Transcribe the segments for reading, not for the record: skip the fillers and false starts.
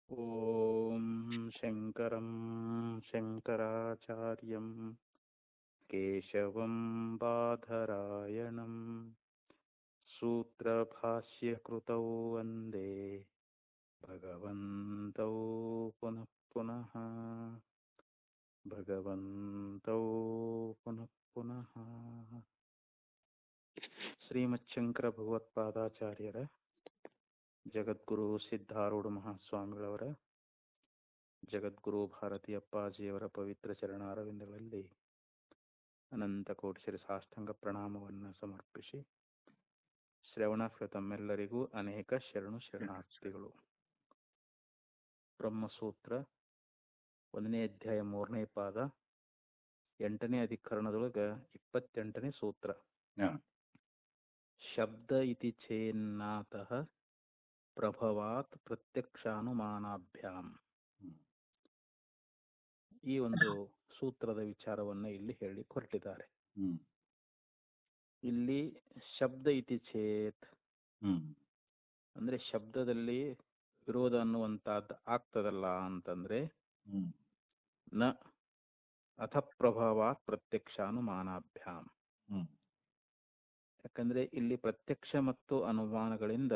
ಓಂ ಶಂಕರಂ ಶಂಕರಾಚಾರ್ಯಂ ಕೇಶವಂ ಬಾದರಾಯಣಂ ಸೂತ್ರಭಾಷ್ಯಕೃತೌ ವಂದೇ ಭಗವಂತೌ ಪುನಃ ಪುನಃ ಭಗವಂತೌ ಪುನಃ ಪುನಃ. ಶ್ರೀಮಚ್ಛಂಕರ ಭಗವತ್ಪಾದಾಚಾರ್ಯರ ಜಗದ್ಗುರು ಸಿದ್ಧಾರೂಢ ಮಹಾಸ್ವಾಮಿಗಳವರ ಜಗದ್ಗುರು ಭಾರತಿ ಅಪ್ಪಾಜಿಯವರ ಪವಿತ್ರ ಚರಣಾರವಿಂದಗಳಲ್ಲಿ ಅನಂತ ಕೋಟಿ ಶಿರ ಸಾಷ್ಟಾಂಗ ಪ್ರಣಾಮವನ್ನು ಸಮರ್ಪಿಸಿ ಶ್ರವಣ ತಮ್ಮೆಲ್ಲರಿಗೂ ಅನೇಕ ಶರಣಾರ್ಥಿಗಳು. ಬ್ರಹ್ಮಸೂತ್ರ 1ನೇ ಅಧ್ಯಾಯ 3ನೇ ಪಾದ 8ನೇ ಅಧಿಕರಣದೊಳಗ 28ನೇ ಸೂತ್ರ. ಶಬ್ದ ಇತಿ ಚೇನ್ನಾತಃ ಪ್ರಭವಾತ್ ಪ್ರತ್ಯಕ್ಷಾನುಮಾನಾಭ್ಯಾಂ. ಈ ಒಂದು ಸೂತ್ರದ ವಿಚಾರವನ್ನು ಇಲ್ಲಿ ಹೇಳಿ ಹೊರಟಿದ್ದಾರೆ. ಇಲ್ಲಿ ಶಬ್ದ ಇತಿ ಚೇತ್ ಅಂದ್ರೆ ಶಬ್ದದಲ್ಲಿ ವಿರೋಧ ಅನ್ನುವಂತಹದ್ದು ಆಗ್ತದಲ್ಲ ಅಂತಂದ್ರೆ ನ ಅಥ ಪ್ರಭವಾತ್ ಪ್ರತ್ಯಕ್ಷಾನುಮಾನಾಭ್ಯಾಂ. ಯಾಕಂದ್ರೆ ಇಲ್ಲಿ ಪ್ರತ್ಯಕ್ಷ ಮತ್ತು ಅನುಮಾನಗಳಿಂದ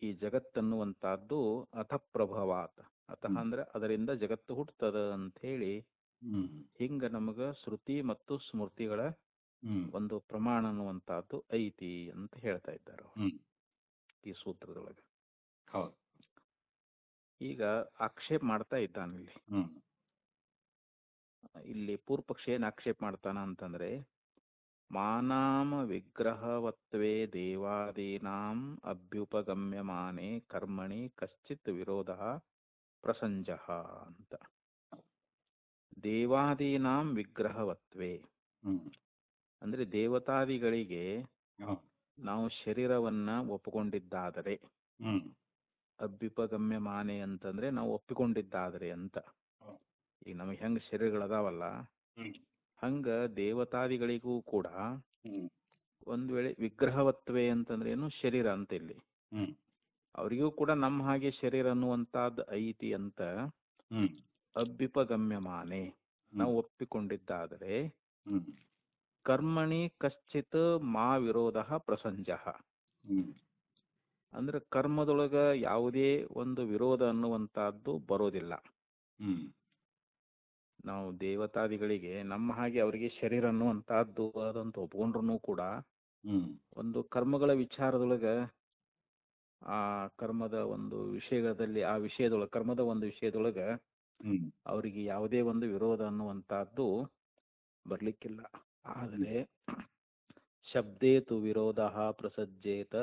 ಈ ಜಗತ್ತನ್ನುವಂತಹದ್ದು ಅಥ ಪ್ರಭವಾತ್, ಅತಃ ಅಂದ್ರೆ ಅದರಿಂದ ಜಗತ್ತು ಹುಟ್ಟುತ್ತದೆ ಅಂತ ಹೇಳಿ ಹಿಂಗ ನಮಗ ಶ್ರುತಿ ಮತ್ತು ಸ್ಮೃತಿಗಳ ಒಂದು ಪ್ರಮಾಣ ಅನ್ನುವಂತಹದ್ದು ಐತಿ ಅಂತ ಹೇಳ್ತಾ ಇದ್ದಾರೆ ಈ ಸೂತ್ರದೊಳಗೆ. ಈಗ ಆಕ್ಷೇಪ ಮಾಡ್ತಾ ಇದ್ದಾನೆ ಇಲ್ಲಿ ಪೂರ್ವಪಕ್ಷ ಏನ್ ಆಕ್ಷೇಪ ಮಾಡ್ತಾನ ಅಂತಂದ್ರೆ, ಮಾನಾಮ ವಿಗ್ರಹವತ್ವೇ ದೇವಾದೀನಾಂ ಅಭ್ಯುಪಗಮ್ಯಮಾನೆ ಕರ್ಮಣಿ ಕಶ್ಚಿತ್ ವಿರೋಧ ಪ್ರಸಂಜಃ ಅಂತ. ದೇವಾದೀನಾಂ ವಿಗ್ರಹವತ್ವೇ ಅಂದ್ರೆ ದೇವತಾದಿಗಳಿಗೆ ನಾವು ಶರೀರವನ್ನ ಒಪ್ಪಿಕೊಂಡಿದ್ದಾದರೆ, ಅಭ್ಯುಪಗಮ್ಯಮಾನೆ ಅಂತಂದ್ರೆ ನಾವು ಒಪ್ಪಿಕೊಂಡಿದ್ದಾದರೆ ಅಂತ. ಈಗ ನಮಗೆ ಹೆಂಗ ಶರೀರಗಳದಾವಲ್ಲ ಹಂಗ ದೇವತಾದಿಗಳಿಗೂ ಕೂಡ ಒಂದ್ ವೇಳೆ ವಿಗ್ರಹವತ್ವೇ ಅಂತಂದ್ರೆ ಏನು, ಶರೀರ ಅಂತ. ಇಲ್ಲಿ ಅವರಿಗೂ ಕೂಡ ನಮ್ಮ ಹಾಗೆ ಶರೀರ ಅನ್ನುವಂತಹದ್ದು ಐತಿ ಅಂತ ಅಭ್ಯುಪಗಮ್ಯಮಾನೆ ನಾವು ಒಪ್ಪಿಕೊಂಡಿದ್ದಾದರೆ ಕರ್ಮಣಿ ಕಶ್ಚಿತ್ ಮಾ ವಿರೋಧ ಪ್ರಸಂಜಃ ಅಂದ್ರೆ ಕರ್ಮದೊಳಗ ಯಾವುದೇ ಒಂದು ವಿರೋಧ ಅನ್ನುವಂತಹದ್ದು ಬರೋದಿಲ್ಲ. ನಾವು ದೇವತಾದಿಗಳಿಗೆ ನಮ್ಮ ಹಾಗೆ ಅವರಿಗೆ ಶರೀರ ಅನ್ನುವಂತಹದ್ದು ಅದಂತ ಒಪ್ಕೊಂಡ್ರು ಕೂಡ ಒಂದು ಕರ್ಮಗಳ ವಿಚಾರದೊಳಗ ಆ ಕರ್ಮದ ಒಂದು ವಿಷಯದಲ್ಲಿ ಆ ವಿಷಯದೊಳಗ ಕರ್ಮದ ಒಂದು ವಿಷಯದೊಳಗ ಅವರಿಗೆ ಯಾವುದೇ ಒಂದು ವಿರೋಧ ಅನ್ನುವಂತಹದ್ದು ಬರ್ಲಿಕ್ಕಿಲ್ಲ. ಆದರೆ ಶಬ್ದೇತು ವಿರೋಧ ಪ್ರಸಜ್ಜೇತ,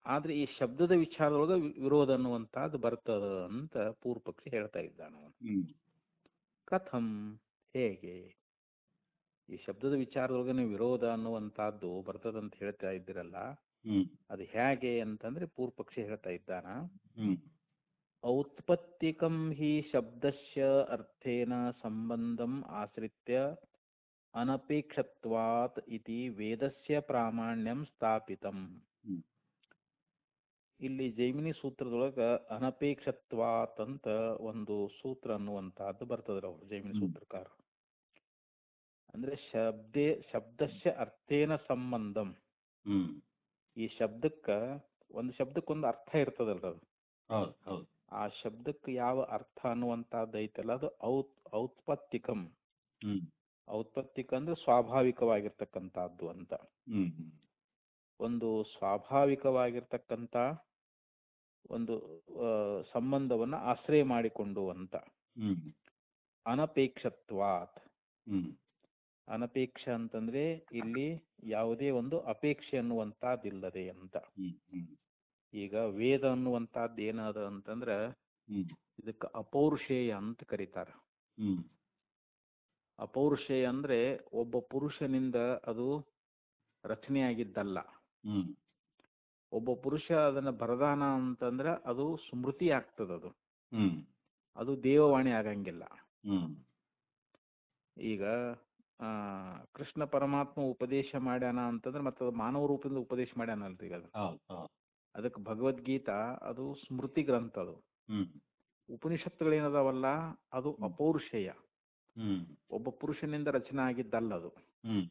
ಆದ್ರೆ ಈ ಶಬ್ದದ ವಿಚಾರದೊಳಗ ವಿರೋಧ ಅನ್ನುವಂತಹದ್ದು ಬರ್ತದ ಅಂತ ಪೂರ್ವಪಕ್ಷಿ ಹೇಳ್ತಾ ಇದ್ದಾನ. ಕಥಂ, ಹೇಗೆ ಈ ಶಬ್ದದ ವಿಚಾರದೊಳಗನೆ ವಿರೋಧ ಅನ್ನುವಂತಹದ್ದು ಬರ್ತದಂತ ಹೇಳ್ತಾ ಇದ್ದೀರಲ್ಲ, ಅದು ಹೇಗೆ ಅಂತಂದ್ರೆ ಪೂರ್ವಪಕ್ಷಿ ಹೇಳ್ತಾ ಇದ್ದಾನ, ಔತ್ಪತ್ತಿಕಂ ಹಿ ಶಬ್ದಸ್ಯ ಅರ್ಥೇನ ಸಂಬಂಧಂ ಆಶ್ರಿತ್ಯ ಅನಪೇಕ್ಷತ್ವಾತ್ ಇತಿ ವೇದಸ್ಯ ಪ್ರಾಮಾಣ್ಯಂ ಸ್ಥಾಪಿತಂ. ಇಲ್ಲಿ ಜೈಮಿನಿ ಸೂತ್ರದೊಳಗ ಅನಪೇಕ್ಷತ್ವಾತ್ ಅಂತ ಒಂದು ಸೂತ್ರ ಅನ್ನುವಂತಹದ್ದು ಬರ್ತದ್ರ ಅವರು ಜೈಮಿನಿ ಸೂತ್ರಕಾರ. ಅಂದ್ರೆ ಶಬ್ದಸ್ಯ ಅರ್ಥೇನ ಸಂಬಂಧಂ, ಈ ಒಂದು ಶಬ್ದಕ್ಕೊಂದು ಅರ್ಥ ಇರ್ತದಲ್ರ ಅದು. ಆ ಶಬ್ದಕ್ಕೆ ಯಾವ ಅರ್ಥ ಅನ್ನುವಂತಹದ್ದು ಐತಲ್ಲ ಅದು ಔತ್ಪತ್ತಿಕಂ. ಔತ್ಪತ್ತಿಕ ಅಂದ್ರೆ ಸ್ವಾಭಾವಿಕವಾಗಿರ್ತಕ್ಕಂಥದ್ದು ಅಂತ. ಒಂದು ಸ್ವಾಭಾವಿಕವಾಗಿರ್ತಕ್ಕಂಥ ಒಂದು ಸಂಬಂಧವನ್ನ ಆಶ್ರಯ ಮಾಡಿಕೊಂಡು ಅಂತ. ಅನಪೇಕ್ಷತ್ವಾತ್, ಅನಪೇಕ್ಷ ಅಂತಂದ್ರೆ ಇಲ್ಲಿ ಯಾವುದೇ ಒಂದು ಅಪೇಕ್ಷೆ ಅನ್ನುವಂತಹದ್ದಿಲ್ಲದೆ ಅಂತ. ಈಗ ವೇದ ಅನ್ನುವಂತಹದ್ದು ಏನದ ಅಂತಂದ್ರ ಇದಕ್ಕೆ ಅಪೌರುಷೇಯ ಅಂತ ಕರೀತಾರ. ಅಪೌರುಷೇಯ ಅಂದ್ರೆ ಒಬ್ಬ ಪುರುಷನಿಂದ ಅದು ರಚನೆಯಾಗಿದ್ದಲ್ಲ. ಒಬ್ಬ ಪುರುಷ ಅದನ್ನ ಬರದಾನ ಅಂತಂದ್ರ ಅದು ಸ್ಮೃತಿ ಆಗ್ತದ, ಅದು ದೇವವಾಣಿ ಆಗಂಗಿಲ್ಲ. ಈಗ ಕೃಷ್ಣ ಪರಮಾತ್ಮ ಉಪದೇಶ ಮಾಡ್ಯಾನ ಅಂತಂದ್ರೆ ಮತ್ತೆ ಮಾನವ ರೂಪದಿಂದ ಉಪದೇಶ ಮಾಡ್ಯಾನಲ್ರಿ. ಈಗ ಅದಕ್ಕೆ ಭಗವದ್ಗೀತಾ ಅದು ಸ್ಮೃತಿ ಗ್ರಂಥ ಅದು. ಹ್ಮ್ ಉಪನಿಷತ್ತುಗಳೇನದಾವಲ್ಲ ಅದು ಅಪೌರುಷೇಯ, ಹ್ಮ್ ಒಬ್ಬ ಪುರುಷನಿಂದ ರಚನೆ ಆಗಿದ್ದಲ್ಲ ಅದು. ಹ್ಮ್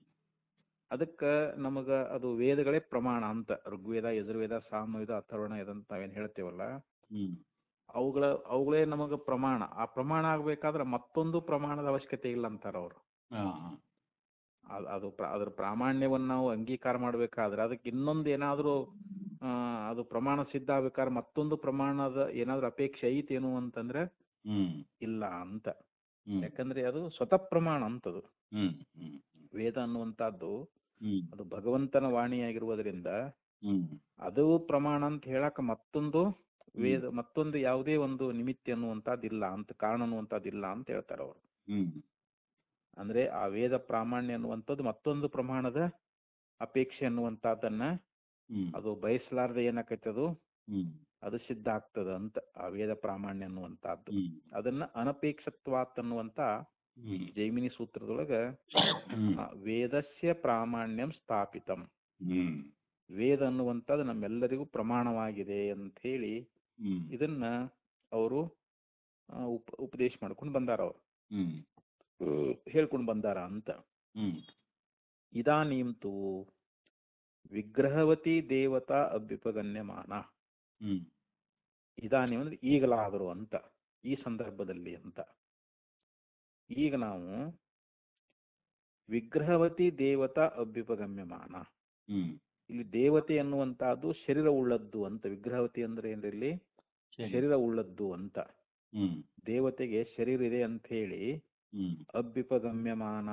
ಅದಕ್ಕೆ ನಮಗ ಅದು ವೇದಗಳೇ ಪ್ರಮಾಣ ಅಂತ. ಋಗ್ವೇದ, ಯಜುರ್ವೇದ, ಸಾಮವೇದ, ಅಥರ್ವಣ ಇದಂತ ನಾವೇನು ಹೇಳ್ತೇವಲ್ಲ, ಹ್ಮ್ ಅವುಗಳೇ ನಮಗ ಪ್ರಮಾಣ. ಆ ಪ್ರಮಾಣ ಆಗ್ಬೇಕಾದ್ರೆ ಮತ್ತೊಂದು ಪ್ರಮಾಣದ ಅವಶ್ಯಕತೆ ಇಲ್ಲ ಅಂತಾರ ಅವರು. ಹಾ ಹಾ ಅದ್ರ ಪ್ರಾಮಾಣ್ಯವನ್ನು ನಾವು ಅಂಗೀಕಾರ ಮಾಡ್ಬೇಕಾದ್ರೆ ಅದಕ್ಕೆ ಇನ್ನೊಂದು ಏನಾದರೂ ಅದು ಪ್ರಮಾಣ ಸಿದ್ಧ ಆಗ್ಬೇಕಾದ್ರೆ ಮತ್ತೊಂದು ಪ್ರಮಾಣದ ಏನಾದ್ರೂ ಅಪೇಕ್ಷೆ ಐತೇನು ಅಂತಂದ್ರೆ ಹ್ಮ್ ಇಲ್ಲ ಅಂತ. ಹ್ಮ್ ಯಾಕಂದ್ರೆ ಅದು ಸ್ವತಃ ಪ್ರಮಾಣ ಅಂತದು. ಹ್ಮ್ ಹ್ಮ್ ವೇದ ಅನ್ನುವಂಥದ್ದು ಹ್ಮ್ ಅದು ಭಗವಂತನ ವಾಣಿಯಾಗಿರುವುದರಿಂದ ಹ್ಮ್ ಅದು ಪ್ರಮಾಣ ಅಂತ ಹೇಳಕ ಮತ್ತೊಂದು ವೇದ, ಮತ್ತೊಂದು ಯಾವುದೇ ಒಂದು ನಿಮಿತ್ತ ಅನ್ನುವಂಥದ್ದಿಲ್ಲ ಅಂತ, ಕಾರಣ ಅನ್ನುವಂಥದ್ದಿಲ್ಲ ಅಂತ ಹೇಳ್ತಾರೆ ಅವರು. ಹ್ಮ್ ಅಂದ್ರೆ ಆ ವೇದ ಪ್ರಾಮಾಣ್ಯ ಅನ್ನುವಂಥದ್ದು ಮತ್ತೊಂದು ಪ್ರಮಾಣದ ಅಪೇಕ್ಷೆ ಅನ್ನುವಂಥದ್ದನ್ನ ಅದು ಬಯಸಲಾರ್ದೆ ಏನಾಕೈತೆ ಅದು ಸಿದ್ಧ ಆಗ್ತದ ಅಂತ. ಆ ವೇದ ಪ್ರಾಮಾಣ್ಯ ಅನ್ನುವಂಥದ್ದು ಅದನ್ನ ಅನಪೇಕ್ಷತ್ವಾತ್ ಅನ್ನುವಂತ ಜೈಮಿನಿ ಸೂತ್ರದೊಳಗ ವೇದಸ್ಯ ಪ್ರಾಮಾಣ್ಯಂ ಸ್ಥಾಪಿತಂ, ವೇದ ಅನ್ನುವಂಥದ್ದು ನಮ್ಮೆಲ್ಲರಿಗೂ ಪ್ರಮಾಣವಾಗಿದೆ ಅಂತ ಹೇಳಿ ಇದನ್ನ ಅವರು ಉಪದೇಶ ಮಾಡ್ಕೊಂಡು ಬಂದಾರ, ಅವರು ಹೇಳ್ಕೊಂಡು ಬಂದಾರ ಅಂತ. ಇದಾನೀಂತು ವಿಗ್ರಹವತಿ ದೇವತಾ ಅಭ್ಯುಪಗಮ್ಯಮಾನ, ಇದಾನಿ ಅಂದ್ರೆ ಈಗಲಾದರೂ ಅಂತ, ಈ ಸಂದರ್ಭದಲ್ಲಿ ಅಂತ. ಈಗ ನಾವು ವಿಗ್ರಹವತಿ ದೇವತಾ ಅಭ್ಯುಪಗಮ್ಯಮಾನ, ಇಲ್ಲಿ ದೇವತೆ ಅನ್ನುವಂತಹದ್ದು ಶರೀರ ಉಳ್ಳದ್ದು ಅಂತ. ವಿಗ್ರಹವತಿ ಅಂದ್ರೆ ಏನ್ರಲ್ಲಿ ಶರೀರ ಉಳ್ಳದ್ದು ಅಂತ. ದೇವತೆಗೆ ಶರೀರ ಇದೆ ಅಂತ ಹೇಳಿ ಅಭ್ಯುಪಗಮ್ಯಮಾನ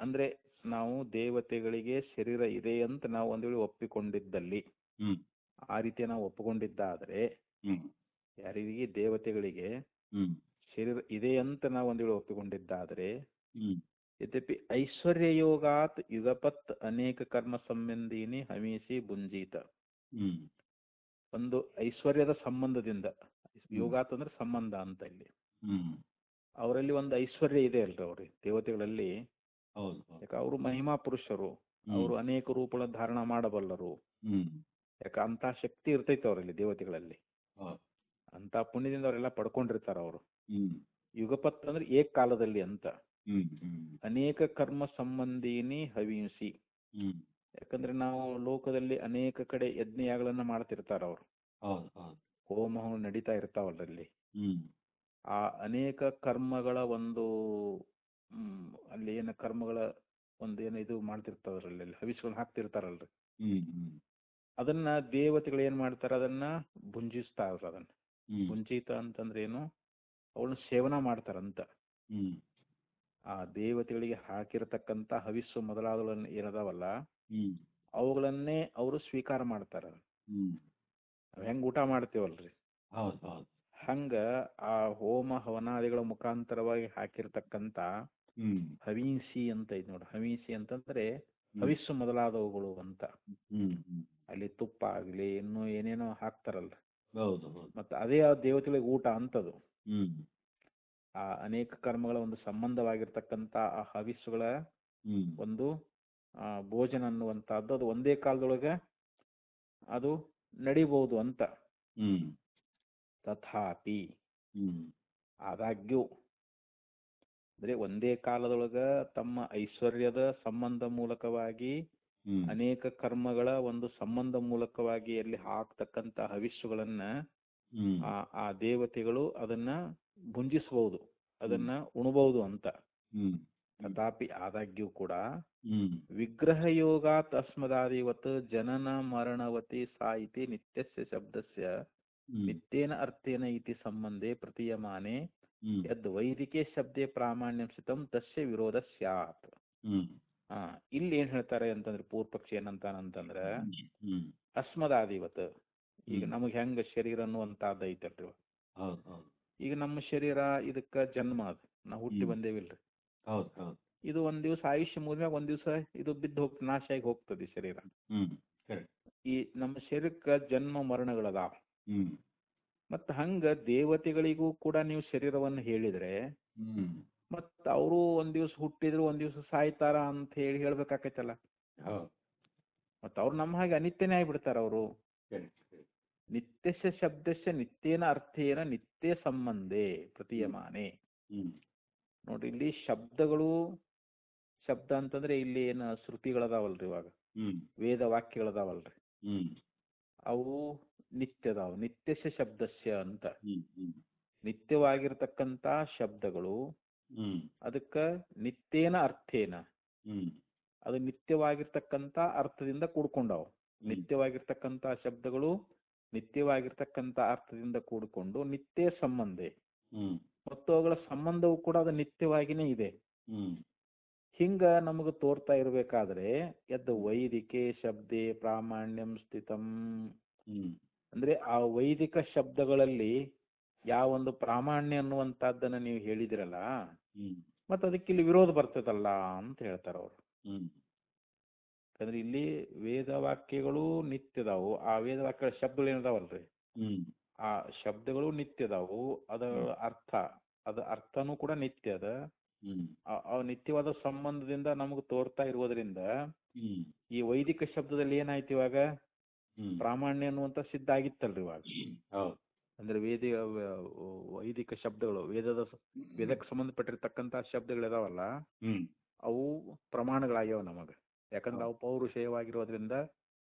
ಅಂದ್ರೆ ನಾವು ದೇವತೆಗಳಿಗೆ ಶರೀರ ಇದೆ ಅಂತ ನಾವು ಒಂದು ವೇಳೆ ಒಪ್ಪಿಕೊಂಡಿದ್ದಲ್ಲಿ, ಆ ರೀತಿ ನಾವು ಒಪ್ಪಿಕೊಂಡಿದ್ದಾದ್ರೆ, ಯಾರಿಗೆ ದೇವತೆಗಳಿಗೆ ಶರೀರ ಇದೆ ಅಂತ ನಾವು ಒಂದು ವೇಳೆ ಒಪ್ಪಿಕೊಂಡಿದ್ದಾದ್ರೆ, ಯದ್ಯಪಿ ಐಶ್ವರ್ಯಯೋಗಾತ್ ಯುಗಪತ್ ಅನೇಕ ಕರ್ಮ ಸಂಬಂಧೀನಿ ಹಮೀಸಿ ಭುಂಜೀತ, ಒಂದು ಐಶ್ವರ್ಯದ ಸಂಬಂಧದಿಂದ, ಯೋಗಾತ್ ಅಂದ್ರೆ ಸಂಬಂಧ ಅಂತ ಇಲ್ಲಿ, ಅವರಲ್ಲಿ ಒಂದು ಐಶ್ವರ್ಯ ಇದೆ ಅಲ್ರಿ ಅವ್ರಿಗೆ ದೇವತೆಗಳಲ್ಲಿ. ಯಾಕೆ ಅವರು ಮಹಿಮಾ ಪುರುಷರು, ಅವರು ಅನೇಕ ರೂಪಗಳ ಧಾರಣ ಮಾಡಬಲ್ಲರು. ಯಾಕೆ ಅಂತ ಶಕ್ತಿ ಇರ್ತೈತೆ ಅವರಲ್ಲಿ ದೇವತೆಗಳಲ್ಲಿ, ಅಂತ ಪುಣ್ಯದಿಂದ ಅವರೆಲ್ಲ ಪಡ್ಕೊಂಡಿರ್ತಾರ ಅವರು. ಯುಗಪತ್ ಅಂದ್ರೆ ಏಕ ಕಾಲದಲ್ಲಿ ಅಂತ. ಅನೇಕ ಕರ್ಮ ಸಂಬಂಧೀನಿ ಹವಿಂಸಿ, ಯಾಕಂದ್ರೆ ನಾವು ಲೋಕದಲ್ಲಿ ಅನೇಕ ಕಡೆ ಯಜ್ಞಯಾಗಗಳನ್ನ ಮಾಡ್ತಿರ್ತಾರ ಅವರು, ಹೋಮ ನಡೀತಾ ಇರ್ತಾವಲ್ಲಲ್ಲಿ. ಆ ಅನೇಕ ಕರ್ಮಗಳ ಒಂದು ಅಲ್ಲಿ ಏನ ಕರ್ಮಗಳ ಒಂದು ಏನು ಇದು ಮಾಡ್ತಿರ್ತಾವ್ರಲ್ಲಿ, ಹವಿಸ್ಗಳನ್ನ ಹಾಕ್ತಿರ್ತಾರಲ್ರಿ, ಅದನ್ನ ದೇವತೆಗಳು ಏನ್ ಮಾಡ್ತಾರ, ಅದನ್ನ ಭುಂಜಿಸ್ತಾರ. ಅದನ್ನ ಭುಂಜಿತ ಅಂತಂದ್ರೆ ಏನು, ಅವಳನ್ನ ಸೇವನ ಮಾಡ್ತಾರಂತ. ಆ ದೇವತೆಗಳಿಗೆ ಹಾಕಿರತಕ್ಕಂತ ಹವಿಸ್ಸು ಮೊದಲಾದವುಗಳನ್ನ ಏನದಾವಲ್ಲ ಅವುಗಳನ್ನೇ ಅವರು ಸ್ವೀಕಾರ ಮಾಡ್ತಾರ. ನಾವ್ ಹೆಂಗ್ ಊಟ ಮಾಡ್ತೇವಲ್ರಿ, ಹಂಗ ಆ ಹೋಮ ಹವನಾದಿಗಳ ಮುಖಾಂತರವಾಗಿ ಹಾಕಿರ್ತಕ್ಕಂತ ಹವೀಸಿ ಅಂತ ಇದ್ ನೋಡಿ. ಹವೀಸಿ ಅಂತಂದ್ರೆ ಹವಿಸ್ಸು ಮೊದಲಾದವುಗಳು ಅಂತ. ಅಲ್ಲಿ ತುಪ್ಪ ಆಗ್ಲಿ ಇನ್ನು ಏನೇನೋ ಹಾಕ್ತಾರಲ್ರಿ, ಮತ್ತೆ ಅದೇ ಆ ದೇವತೆಗಳಿಗೆ ಊಟ ಅಂತದು. ಆ ಅನೇಕ ಕರ್ಮಗಳ ಒಂದು ಸಂಬಂಧವಾಗಿರ್ತಕ್ಕಂತ ಆ ಹವಿಸ್ಸುಗಳ ಒಂದು ಭೋಜನ ಅನ್ನುವಂತಹದ್ದು ಅದು ಒಂದೇ ಕಾಲದೊಳಗೆ ಅದು ನಡಿಬಹುದು ಅಂತ. ತಥಾಪಿ ಆದಾಗ್ಯೂ ಅಂದ್ರೆ ಒಂದೇ ಕಾಲದೊಳಗ ತಮ್ಮ ಐಶ್ವರ್ಯದ ಸಂಬಂಧ ಮೂಲಕವಾಗಿ ಅನೇಕ ಕರ್ಮಗಳ ಒಂದು ಸಂಬಂಧ ಮೂಲಕವಾಗಿ ಅಲ್ಲಿ ಹಾಕ್ತಕ್ಕಂತ ಹವಿಸ್ಸುಗಳನ್ನ ಆ ದೇವತೆಗಳು ಅದನ್ನ ಭುಂಜಿಸಬಹುದು, ಅದನ್ನ ಉಣಬಹುದು ಅಂತ. ತಥಾಪಿ ಆದಾಗ್ಯೂ ಕೂಡ ವಿಗ್ರಹ ಯೋಗಾತ್ ಅಸ್ಮದಾದಿವತ್ ಜನನ ಮರಣವತಿ ಸಾ ಇತಿ ನಿತ್ಯಸ್ಯ ಶಬ್ದಸ್ಯ ನಿತ್ಯೇನ ಅರ್ಥೇನ ಇತಿ ಸಂಬಂಧೆ ಪ್ರತೀಯಮಾನೆ ಯದ್ ವೈದಿಕೆ ಶಬ್ದೇ ಪ್ರಾಮಾಣ್ಯಂ ಸ್ಥಿತಂ ತಸ್ಯ ವಿರೋಧ ಸ್ಯಾತ್. ಇಲ್ಲಿ ಏನ್ ಹೇಳ್ತಾರೆ ಅಂತಂದ್ರೆ ಪೂರ್ವಪಕ್ಷಿ ಏನಂತಾನಂತಂದ್ರ ಅಸ್ಮದಾದಿವತ್, ಈಗ ನಮಗ್ ಹೆಂಗ ಶರೀರ ಅನ್ನುವಂತಹದ್ದು ಐತಲ್ರಿ, ಈಗ ನಮ್ಮ ಶರೀರ ಇದಕ್ಕ ಜನ್ಮ ಅದ, ನಾವು ಹುಟ್ಟಿ ಬಂದೇವಿಲ್ರಿ. ಇದು ಒಂದ್ ದಿವ್ಸ ಆಯುಷ್ಯ ಮುಗಿದ್ಮ್ಯಾಗ ಒಂದ್ ದಿವ್ಸ ಇದು ಬಿದ್ದು ನಾಶ ಆಗಿ ಹೋಗ್ತದೆ ಶರೀರ. ಈ ನಮ್ಮ ಶರೀರಕ್ಕ ಜನ್ಮ ಮರಣಗಳದಾವ. ಮತ್ತ ಹಂಗ ದೇವತೆಗಳಿಗೂ ಕೂಡ ನೀವು ಶರೀರವನ್ನು ಹೇಳಿದ್ರೆ ಮತ್ತ ಅವರು ಒಂದ್ ದಿವ್ಸ ಹುಟ್ಟಿದ್ರು ಒಂದ್ ದಿವ್ಸ ಸಾಯ್ತಾರ ಅಂತ ಹೇಳಿ ಹೇಳ್ಬೇಕಾಕೈತಲ್ಲ. ಮತ್ತು ಅವ್ರು ನಮ್ಮ ಹಾಗೆ ಅನಿತ್ಯನೇ ಆಗಿಬಿಡ್ತಾರೆ ಅವರು. ನಿತ್ಯಸ್ಯ ಶಬ್ದಸ್ಯ ನಿತ್ಯೇನ ಅರ್ಥೇನ ನಿತ್ಯ ಸಂಬಂಧೆ ಪ್ರತೀಯಮಾನೆ. ನೋಡ್ರಿ ಇಲ್ಲಿ ಶಬ್ದಗಳು, ಶಬ್ದ ಅಂತಂದ್ರೆ ಇಲ್ಲಿ ಏನು ಶ್ರುತಿಗಳದಾವಲ್ರಿ, ಇವಾಗ ವೇದ ವಾಕ್ಯಗಳದಾವಲ್ರಿ, ಅವು ನಿತ್ಯದಾವ. ನಿತ್ಯಸ್ಯ ಶಬ್ದಸ್ಯ ಅಂತ ನಿತ್ಯವಾಗಿರ್ತಕ್ಕಂಥ ಶಬ್ದಗಳು, ಅದಕ್ಕ ನಿತ್ಯೇನ ಅರ್ಥೇನ, ಅದು ನಿತ್ಯವಾಗಿರ್ತಕ್ಕಂಥ ಅರ್ಥದಿಂದ ಕೂಡ್ಕೊಂಡಾವು. ನಿತ್ಯವಾಗಿರ್ತಕ್ಕಂಥ ಶಬ್ದಗಳು ನಿತ್ಯವಾಗಿರ್ತಕ್ಕಂಥ ಅರ್ಥದಿಂದ ಕೂಡಿಕೊಂಡು ನಿತ್ಯ ಸಂಬಂಧ, ಮತ್ತು ಅವುಗಳ ಸಂಬಂಧವು ಕೂಡ ಅದು ನಿತ್ಯವಾಗಿನೇ ಇದೆ. ಹಿಂಗ ನಮಗೆ ತೋರ್ತಾ ಇರ್ಬೇಕಾದ್ರೆ ಯದ್ ವೈದಿಕೆ ಶಬ್ದೇ ಪ್ರಾಮಾಣ್ಯಂ ಸ್ಥಿತಂ, ಅಂದ್ರೆ ಆ ವೈದಿಕ ಶಬ್ದಗಳಲ್ಲಿ ಯಾವೊಂದು ಪ್ರಾಮಾಣ್ಯ ಅನ್ನುವಂಥದ್ದನ್ನ ನೀವು ಹೇಳಿದಿರಲ್ಲ, ಮತ್ತೆ ಅದಕ್ಕೆ ಇಲ್ಲಿ ವಿರೋಧ ಬರ್ತದಲ್ಲ ಅಂತ ಹೇಳ್ತಾರ ಅವರು. ಯಾಕಂದ್ರೆ ಇಲ್ಲಿ ವೇದವಾಕ್ಯಗಳು ನಿತ್ಯದಾವು, ಆ ವೇದವಾಕ್ಯಗಳ ಶಬ್ದಗಳು ಏನದಾವಲ್ರಿ, ಆ ಶಬ್ದಗಳು ನಿತ್ಯದಾವು, ಅದರ ಅದ ಅರ್ಥನೂ ಕೂಡ ನಿತ್ಯ ಅದ. ಆ ನಿತ್ಯವಾದ ಸಂಬಂಧದಿಂದ ನಮಗೆ ತೋರ್ತಾ ಇರುವುದರಿಂದ ಈ ವೈದಿಕ ಶಬ್ದದಲ್ಲಿ ಏನಾಯ್ತು, ಇವಾಗ ಪ್ರಾಮಾಣ್ಯ ಅನ್ನುವಂತ ಸಿದ್ಧ ಆಗಿತ್ತಲ್ರಿ ಇವಾಗ. ಅಂದ್ರೆ ವೈದಿಕ ಶಬ್ದಗಳು, ವೇದಕ್ಕೆ ಸಂಬಂಧಪಟ್ಟಿರ್ತಕ್ಕಂಥ ಶಬ್ದಗಳು ಇದಾವಲ್ಲ, ಅವು ಪ್ರಮಾಣಗಳಾಗ್ಯಾವ ನಮಗ. ಯಾಕಂದ್ರೆ ಅವು ಪೌರುಷೇಯವಾಗಿರೋದ್ರಿಂದ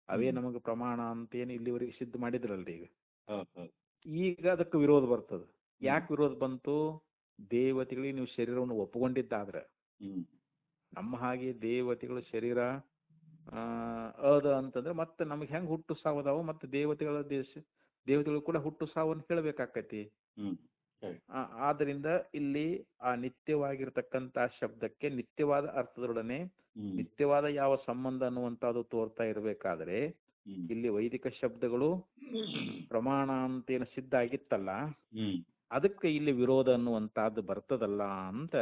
ಅವೇ ನಮಗೆ ಪ್ರಮಾಣ ಅಂತೇನು ಇಲ್ಲಿವರೆಗೆ ಸಿದ್ಧ ಮಾಡಿದ್ರಲ್ರಿ. ಈಗ ಅದಕ್ಕೆ ವಿರೋಧ ಬರ್ತದ. ಯಾಕೆ ವಿರೋಧ ಬಂತು? ದೇವತೆಗಳಿಗೆ ನೀವು ಶರೀರವನ್ನು ಒಪ್ಪಿಕೊಂಡಿದ್ದಾದ್ರೆ, ನಮ್ಮ ಹಾಗೆ ದೇವತೆಗಳ ಶರೀರ ಅದ ಅಂತಂದ್ರೆ ಮತ್ತೆ ನಮ್ಗೆ ಹೆಂಗ್ ಹುಟ್ಟು ಸಾವದಾವು, ಮತ್ತೆ ದೇವತೆಗಳು ಕೂಡ ಹುಟ್ಟು ಸಾವನ್ನು ಹೇಳಬೇಕಾಕತಿ. ಆದ್ರಿಂದ ಇಲ್ಲಿ ಆ ನಿತ್ಯವಾಗಿರ್ತಕ್ಕಂಥ ಶಬ್ದಕ್ಕೆ ನಿತ್ಯವಾದ ಅರ್ಥದೊಡನೆ ನಿತ್ಯವಾದ ಯಾವ ಸಂಬಂಧ ಅನ್ನುವಂಥದ್ದು ತೋರ್ತಾ ಇರಬೇಕಾದ್ರೆ, ಇಲ್ಲಿ ವೈದಿಕ ಶಬ್ದಗಳು ಪ್ರಮಾಣ ಅಂತೇನು ಸಿದ್ಧ ಆಗಿತ್ತಲ್ಲ, ಅದಕ್ಕೆ ಇಲ್ಲಿ ವಿರೋಧ ಅನ್ನುವಂತಹದ್ದು ಬರ್ತದಲ್ಲ ಅಂತ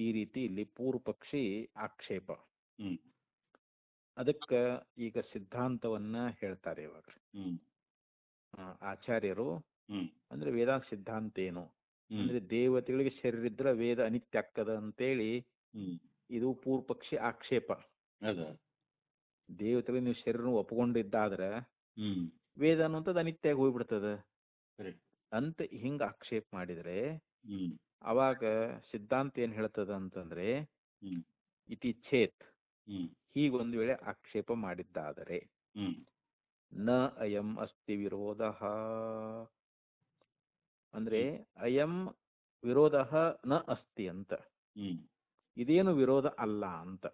ಈ ರೀತಿ ಇಲ್ಲಿ ಪೂರ್ವ ಪಕ್ಷಿ ಆಕ್ಷೇಪ. ಅದಕ್ಕ ಈಗ ಸಿದ್ಧಾಂತವನ್ನ ಹೇಳ್ತಾರೆ ಇವಾಗ ಆಚಾರ್ಯರು. ಅಂದ್ರೆ ವೇದಾಂತ ಸಿದ್ಧಾಂತ ಏನು ಅಂದ್ರೆ, ದೇವತೆಗಳಿಗೆ ಶರೀರ ಇದ್ರೆ ವೇದ ಅನಿತ್ಯ ಆಗ್ತದ ಅಂತೇಳಿ ಇದು ಪೂರ್ವ ಪಕ್ಷಿ ಆಕ್ಷೇಪ. ದೇವತೆಗಳಿಗೆ ನೀವು ಶರೀರ ಒಪ್ಪಿಕೊಂಡಿದ್ದಾದ್ರೆ ವೇದ ಅನ್ನುವಂಥದ್ದು ಅನಿತ್ಯ ಆಗಿ ಹೋಗ್ಬಿಡ್ತದ ಅಂತ ಹಿಂಗ ಆಕ್ಷೇಪ ಮಾಡಿದ್ರೆ, ಅವಾಗ ಸಿದ್ಧಾಂತ ಏನ್ ಹೇಳ್ತದ ಅಂತಂದ್ರೆ, ಇತಿ ಚೇತ್, ಹೀಗೊಂದು ವೇಳೆ ಆಕ್ಷೇಪ ಮಾಡಿದ್ದಾದರೆ, ನ ಅಯಂ ಅಸ್ತಿ ವಿರೋಧ, ಅಂದ್ರೆ ಅಯಂ ವಿರೋಧ ನ ಅಸ್ತಿ ಅಂತ, ಇದೇನು ವಿರೋಧ ಅಲ್ಲ ಅಂತ.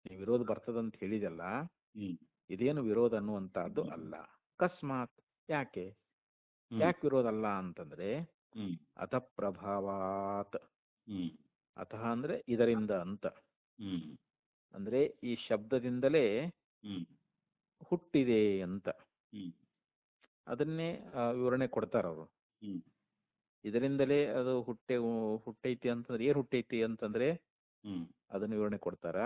ವಿರೋಧ ಬರ್ತದಂತ ಹೇಳಿದಲ್ಲ, ಇದೇನು ವಿರೋಧ ಅನ್ನುವಂತಹದ್ದು ಅಲ್ಲ. ಅಕಸ್ಮಾತ್ ಯಾಕೆ ವಿರೋಧ ಅಲ್ಲ ಅಂತಂದ್ರೆ, ಅಥ ಪ್ರಭಾವಾತ್, ಅತಃ ಅಂದ್ರೆ ಇದರಿಂದ ಅಂತ, ಅಂದ್ರೆ ಈ ಶಬ್ದದಿಂದಲೇ ಹುಟ್ಟಿದೆ ಅಂತ ಅದನ್ನೇ ವಿವರಣೆ ಕೊಡ್ತಾರ ಅವರು. ಇದರಿಂದಲೇ ಅದು ಹುಟ್ಟೈತಿ ಅಂತಂದ್ರೆ ಏನ್ ಹುಟ್ಟೈತಿ ಅಂತಂದ್ರೆ ಅದನ್ನ ವಿವರಣೆ ಕೊಡ್ತಾರ.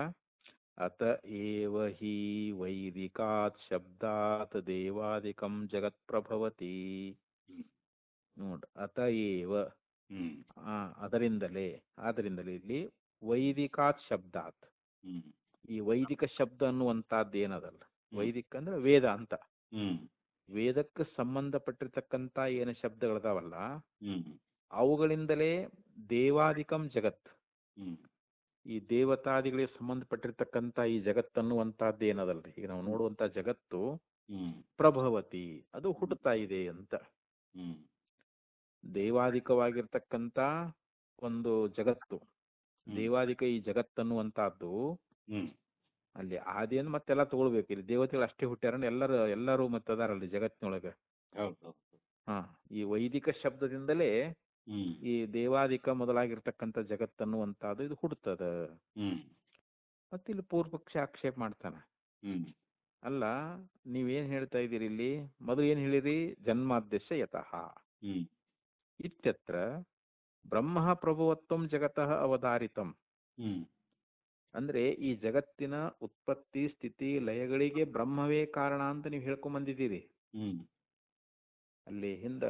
ಅತ ಏವ ಹಿ ವೈದಿಕಾತ್ ಶಬ್ದಾತ್ ದೇವಾದಿಕಂ ಜಗತ್ ಪ್ರಭವತಿ. ನೋಡ್ರಿ, ಅತ ಏವ ಅದರಿಂದಲೇ ಇಲ್ಲಿ ವೈದಿಕಾತ್ ಶಬ್ದಾತ್, ಈ ವೈದಿಕ ಶಬ್ದ ಅನ್ನುವಂತಹದ್ದು ಏನದಲ್ಲ, ವೈದಿಕ ಅಂದ್ರೆ ವೇದ ಅಂತ, ವೇದಕ್ಕೆ ಸಂಬಂಧಪಟ್ಟಿರ್ತಕ್ಕಂಥ ಏನು ಶಬ್ದಗಳದಾವಲ್ಲ ಅವುಗಳಿಂದಲೇ ದೇವಾದಿಕಂ ಜಗತ್, ಈ ದೇವತಾದಿಗಳಿಗೆ ಸಂಬಂಧಪಟ್ಟಿರ್ತಕ್ಕಂಥ ಈ ಜಗತ್ತನ್ನುವಂತಹದ್ದು ಏನದಲ್ರಿ, ಈಗ ನಾವು ನೋಡುವಂತ ಜಗತ್ತು ಪ್ರಭವತಿ, ಅದು ಹುಟ್ಟುತ್ತಾ ಇದೆ ಅಂತ. ದೇವಾದಿಕವಾಗಿರ್ತಕ್ಕಂಥ ಒಂದು ಜಗತ್ತು, ದೇವಾದಿಕ ಈ ಜಗತ್ತನ್ನುವಂತಹದ್ದು ಅಲ್ಲಿ ಆದಿಯನ್ನು ಮತ್ತೆಲ್ಲ ತಗೊಳ್ಬೇಕು. ಇಲ್ಲಿ ದೇವತೆಗಳು ಅಷ್ಟೇ ಹುಟ್ಟ್ಯಾರ, ಎಲ್ಲರೂ ಮತ್ತೆ ಅದಾರಲ್ಲಿ ಜಗತ್ತಿನೊಳಗೆ. ಈ ವೈದಿಕ ಶಬ್ದದಿಂದಲೇ ಈ ದೇವಾದಿಕ ಮೊದಲಾಗಿರ್ತಕ್ಕಂಥ ಜಗತ್ತನ್ನುವಂತಹದ್ದು ಇದು ಹುಡ್ತದ. ಮತ್ತೆ ಇಲ್ಲಿ ಪೂರ್ವಪಕ್ಷ ಆಕ್ಷೇಪ ಮಾಡ್ತಾನ, ಅಲ್ಲ ನೀವೇನ್ ಹೇಳ್ತಾ ಇದ್ದೀರಿ ಇಲ್ಲಿ, ಮೊದಲು ಏನ್ ಹೇಳಿರಿ, ಜನ್ಮಾದ್ಯಶ ಯತಃ ಇತ್ಯತ್ರ ಬ್ರಹ್ಮ ಪ್ರಭುವತ್ವಂ ಜಗತಃ ಅವಧಾರಿತಂ. ಅಂದ್ರೆ ಈ ಜಗತ್ತಿನ ಉತ್ಪತ್ತಿ ಸ್ಥಿತಿ ಲಯಗಳಿಗೆ ಬ್ರಹ್ಮವೇ ಕಾರಣ ಅಂತ ನೀವು ಹೇಳ್ಕೊಂಡ್ ಬಂದಿದ್ದೀರಿ. ಅಲ್ಲಿ ಹಿಂದ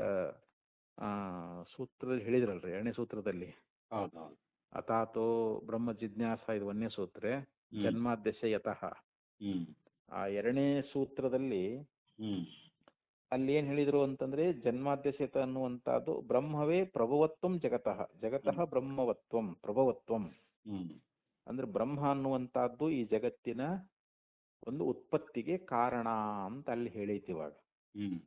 ಸೂತ್ರದಲ್ಲಿ ಹೇಳಿದ್ರಲ್ರಿ, 2ನೇ ಸೂತ್ರದಲ್ಲಿ ಅಥಾತೋ ಬ್ರಹ್ಮ ಜಿಜ್ಞಾಸ, ಇದು 1ನೇ ಸೂತ್ರ, ಜನ್ಮಾದ್ಯಶ ಯತಃ ಹ್ಮ್ ಆ 2ನೇ ಸೂತ್ರದಲ್ಲಿ ಹ್ಮ್ ಅಲ್ಲಿ ಏನ್ ಹೇಳಿದ್ರು ಅಂತಂದ್ರೆ ಜನ್ಮಾದ್ಯಸೇತ ಅನ್ನುವಂತಹದ್ದು ಬ್ರಹ್ಮವೇ ಪ್ರಭವತ್ವಂ ಜಗತಃ ಜಗತಃ ಬ್ರಹ್ಮವತ್ವಂ ಪ್ರಭವತ್ವಂ. ಹ್ಮ್ ಅಂದ್ರೆ ಬ್ರಹ್ಮ ಅನ್ನುವಂತಹದ್ದು ಈ ಜಗತ್ತಿನ ಒಂದು ಉತ್ಪತ್ತಿಗೆ ಕಾರಣ ಅಂತ ಅಲ್ಲಿ ಹೇಳೈತಿ ಇವಾಗ. ಹ್ಮ್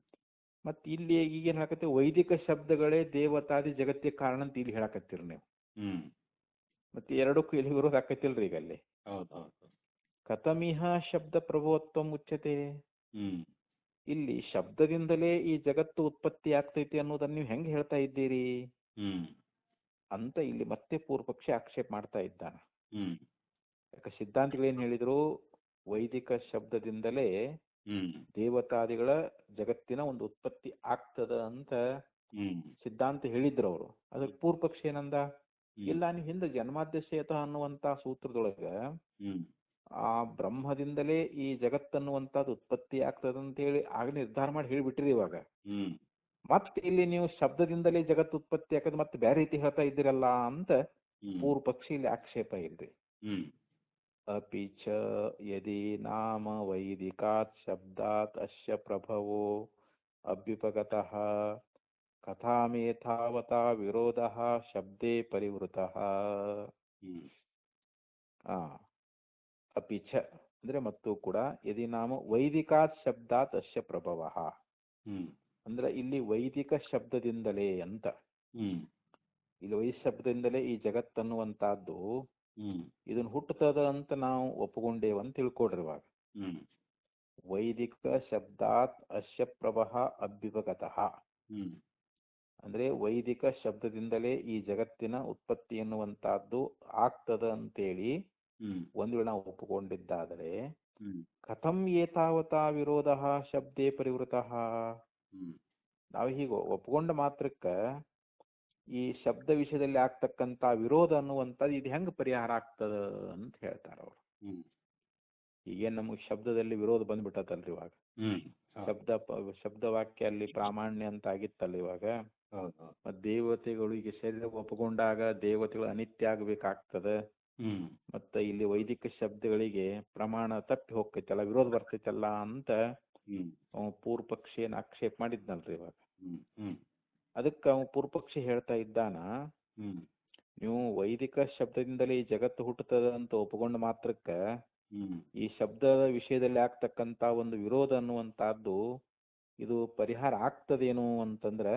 ಮತ್ತೆ ಇಲ್ಲಿ ಈಗೇನ್ ಹೇಳಕತ್ತಿ ವೈದಿಕ ಶಬ್ದಗಳೇ ದೇವತಾದಿ ಜಗತ್ತಿಗೆ ಕಾರಣ ಅಂತ ಇಲ್ಲಿ ಹೇಳಕತ್ತೀರಿ ನೀವು. ಹ್ಮ್ ಮತ್ತೆ ಎರಡಕ್ಕೂ ಇಲ್ಲಿ ವಿರೋಧ ಆಕತಿಲ್ರಿ ಈಗ ಅಲ್ಲಿ. ಹೌದೌದು. ಕಥಮಿಹ ಶಬ್ದ ಪ್ರಭವತ್ವಂ ಉಚ್ಯತೆ. ಹ್ಮ್ ಇಲ್ಲಿ ಶಬ್ದದಿಂದಲೇ ಈ ಜಗತ್ತು ಉತ್ಪತ್ತಿ ಆಗ್ತೈತಿ ಅನ್ನೋದನ್ನ ನೀವು ಹೆಂಗ್ ಹೇಳ್ತಾ ಇದ್ದೀರಿ ಹ್ಮ್ ಅಂತ ಇಲ್ಲಿ ಮತ್ತೆ ಪೂರ್ವಪಕ್ಷಿ ಆಕ್ಷೇಪ ಮಾಡ್ತಾ ಇದ್ದಾನೆ. ಹ್ಮ್ ಯಾಕೆ ಸಿದ್ಧಾಂತಿಗಳು ಏನ್ ಹೇಳಿದ್ರು, ವೈದಿಕ ಶಬ್ದದಿಂದಲೇ ಹ್ಮ್ ದೇವತಾದಿಗಳ ಜಗತ್ತಿನ ಒಂದು ಉತ್ಪತ್ತಿ ಆಗ್ತದ ಅಂತ ಹ್ಮ್ ಸಿದ್ಧಾಂತ ಹೇಳಿದ್ರು ಅವರು. ಅದಕ್ಕೆ ಪೂರ್ವಪಕ್ಷಿ ಏನಂದ, ಹ್ಮ್ ಇಲ್ಲ ನೀವು ಹಿಂದೆ ಜನ್ಮಾದ್ಯಸೇತ ಅನ್ನುವಂತ ಸೂತ್ರದೊಳಗ ಹ್ಮ್ ಆ ಬ್ರಹ್ಮದಿಂದಲೇ ಈ ಜಗತ್ತನ್ನುವಂತದ್ದು ಉತ್ಪತ್ತಿ ಆಗ್ತದ ಅಂತ ಹೇಳಿ ಆಗ ನಿರ್ಧಾರ ಮಾಡಿ ಹೇಳಿಬಿಟ್ರಿ. ಇವಾಗ ಹ್ಮ್ ಮತ್ತೆ ಇಲ್ಲಿ ನೀವು ಶಬ್ದದಿಂದಲೇ ಜಗತ್ತು ಉತ್ಪತ್ತಿ ಆಗೋದು ಮತ್ತೆ ಬೇರೆ ರೀತಿ ಹೇಳ್ತಾ ಇದ್ದೀರಲ್ಲ ಅಂತ ಹ್ಮ್ ಪೂರ್ವ ಪಕ್ಷಿ ಇಲ್ಲಿ ಆಕ್ಷೇಪ ಇಲ್ರಿ. ಹ್ಮ್ ಅಪಿ ಚ ಯದಿ ನಾಮ ವೈದಿಕಾತ್ ಶಬ್ದಾತ್ ಅಸ್ಯ ಪ್ರಭವೋ ಅಭ್ಯುಪಗತಃ ಕಥಾಮೇತಾವತಾ ವಿರೋಧಃ ಶಬ್ದೇ ಪರಿವೃತಃ. ಹ್ಮ್ ಆ ಅಪಿ ಚ ಅಂದ್ರೆ ಮತ್ತು ಕೂಡ ಯದಿ ನಾಮ ವೈದಿಕಾತ್ ಶಬ್ದಾತ್ ಅಸ್ಯ ಪ್ರಭವಃ ಹ್ಮ್ ಅಂದ್ರೆ ಇಲ್ಲಿ ವೈದಿಕ ಶಬ್ದದಿಂದಲೇ ಅಂತ. ಹ್ಮ್ ಇಲ್ಲಿ ವೈದಿಕ ಶಬ್ದದಿಂದಲೇ ಈ ಜಗತ್ತನ್ನುವಂತಹದ್ದು ಹ್ಮ್ ಇದನ್ನ ಹುಟ್ಟುತ್ತದ ಅಂತ ನಾವು ಒಪ್ಪುಗೊಂಡೇವ ಅಂತ ತಿಳ್ಕೊಡ್ರಿ ಇವಾಗ. ಹ್ಮ್ ವೈದಿಕ ಶಬ್ದಾತ್ ಅಸ್ಯ ಪ್ರಭಃ ಅಭ್ಯುಪಗತಃ ಹ್ಮ್ ಅಂದ್ರೆ ವೈದಿಕ ಶಬ್ದದಿಂದಲೇ ಈ ಜಗತ್ತಿನ ಉತ್ಪತ್ತಿ ಎನ್ನುವಂತಹದ್ದು ಆಗ್ತದ ಅಂತೇಳಿ ಹ್ಮ್ ಒಂದು ವೇಳೆ ನಾವು ಒಪ್ಪುಗೊಂಡಿದ್ದಾದರೆ ಹ್ಮ್ ಕಥಂ ಏತಾವತಾ ವಿರೋಧ ಶಬ್ದೇ ಪರಿವೃತಃ. ಹ್ಮ್ ನಾವು ಹೀಗೆ ಒಪ್ಕೊಂಡ ಮಾತ್ರಕ್ಕ ಈ ಶಬ್ದ ವಿಷಯದಲ್ಲಿ ಆಗ್ತಕ್ಕಂತ ವಿರೋಧ ಅನ್ನುವಂಥದ್ದು ಇದು ಹೆಂಗ್ ಪರಿಹಾರ ಆಗ್ತದ ಅಂತ ಹೇಳ್ತಾರ ಅವರು. ಹ್ಮ್ ಈಗೇನ್ ನಮಗೆ ಶಬ್ದದಲ್ಲಿ ವಿರೋಧ ಬಂದ್ಬಿಟ್ಟತಲ್ರಿ ಇವಾಗ. ಹ್ಮ್ ಶಬ್ದ ವಾಕ್ಯ ಅಲ್ಲಿ ಪ್ರಾಮಾಣ್ಯ ಅಂತ ಆಗಿತ್ತಲ್ಲ ಇವಾಗ. ಹೌದು. ಮತ್ ದೇವತೆಗಳಿಗೆ ಶರೀರ ಒಪ್ಪಗೊಂಡಾಗ ದೇವತೆಗಳು ಅನಿತ್ಯ ಆಗ್ಬೇಕಾಗ್ತದ. ಹ್ಮ್ ಮತ್ತ ಇಲ್ಲಿ ವೈದಿಕ ಶಬ್ದಗಳಿಗೆ ಪ್ರಮಾಣ ತಪ್ಪಿ ಹೋಗ್ತೈತಲ್ಲ, ವಿರೋಧ ಬರ್ತೈತಲ್ಲ ಅಂತ ಹ್ಮ್ ಪೂರ್ವ ಪಕ್ಷಿ ಏನ್ ಆಕ್ಷೇಪ ಮಾಡಿದ್ನಲ್ರಿ ಇವಾಗ. ಹ್ಮ್ ಹ್ಮ್ ಅದಕ್ಕೆ ಅವ ಪೂರ್ವ ಪಕ್ಷಿ ಹೇಳ್ತಾ ಇದ್ದಾನ, ಹ್ಮ್ ನೀವು ವೈದಿಕ ಶಬ್ದದಿಂದಲೇ ಈ ಜಗತ್ತು ಹುಟ್ಟುತ್ತದೆ ಅಂತ ಒಪ್ಪಗೊಂಡ ಮಾತ್ರಕ್ಕ ಹ್ಮ್ ಈ ಶಬ್ದದ ವಿಷಯದಲ್ಲಿ ಆಗ್ತಕ್ಕಂತ ಒಂದು ವಿರೋಧ ಅನ್ನುವಂತಹದ್ದು ಇದು ಪರಿಹಾರ ಆಗ್ತದೇನು ಅಂತಂದ್ರ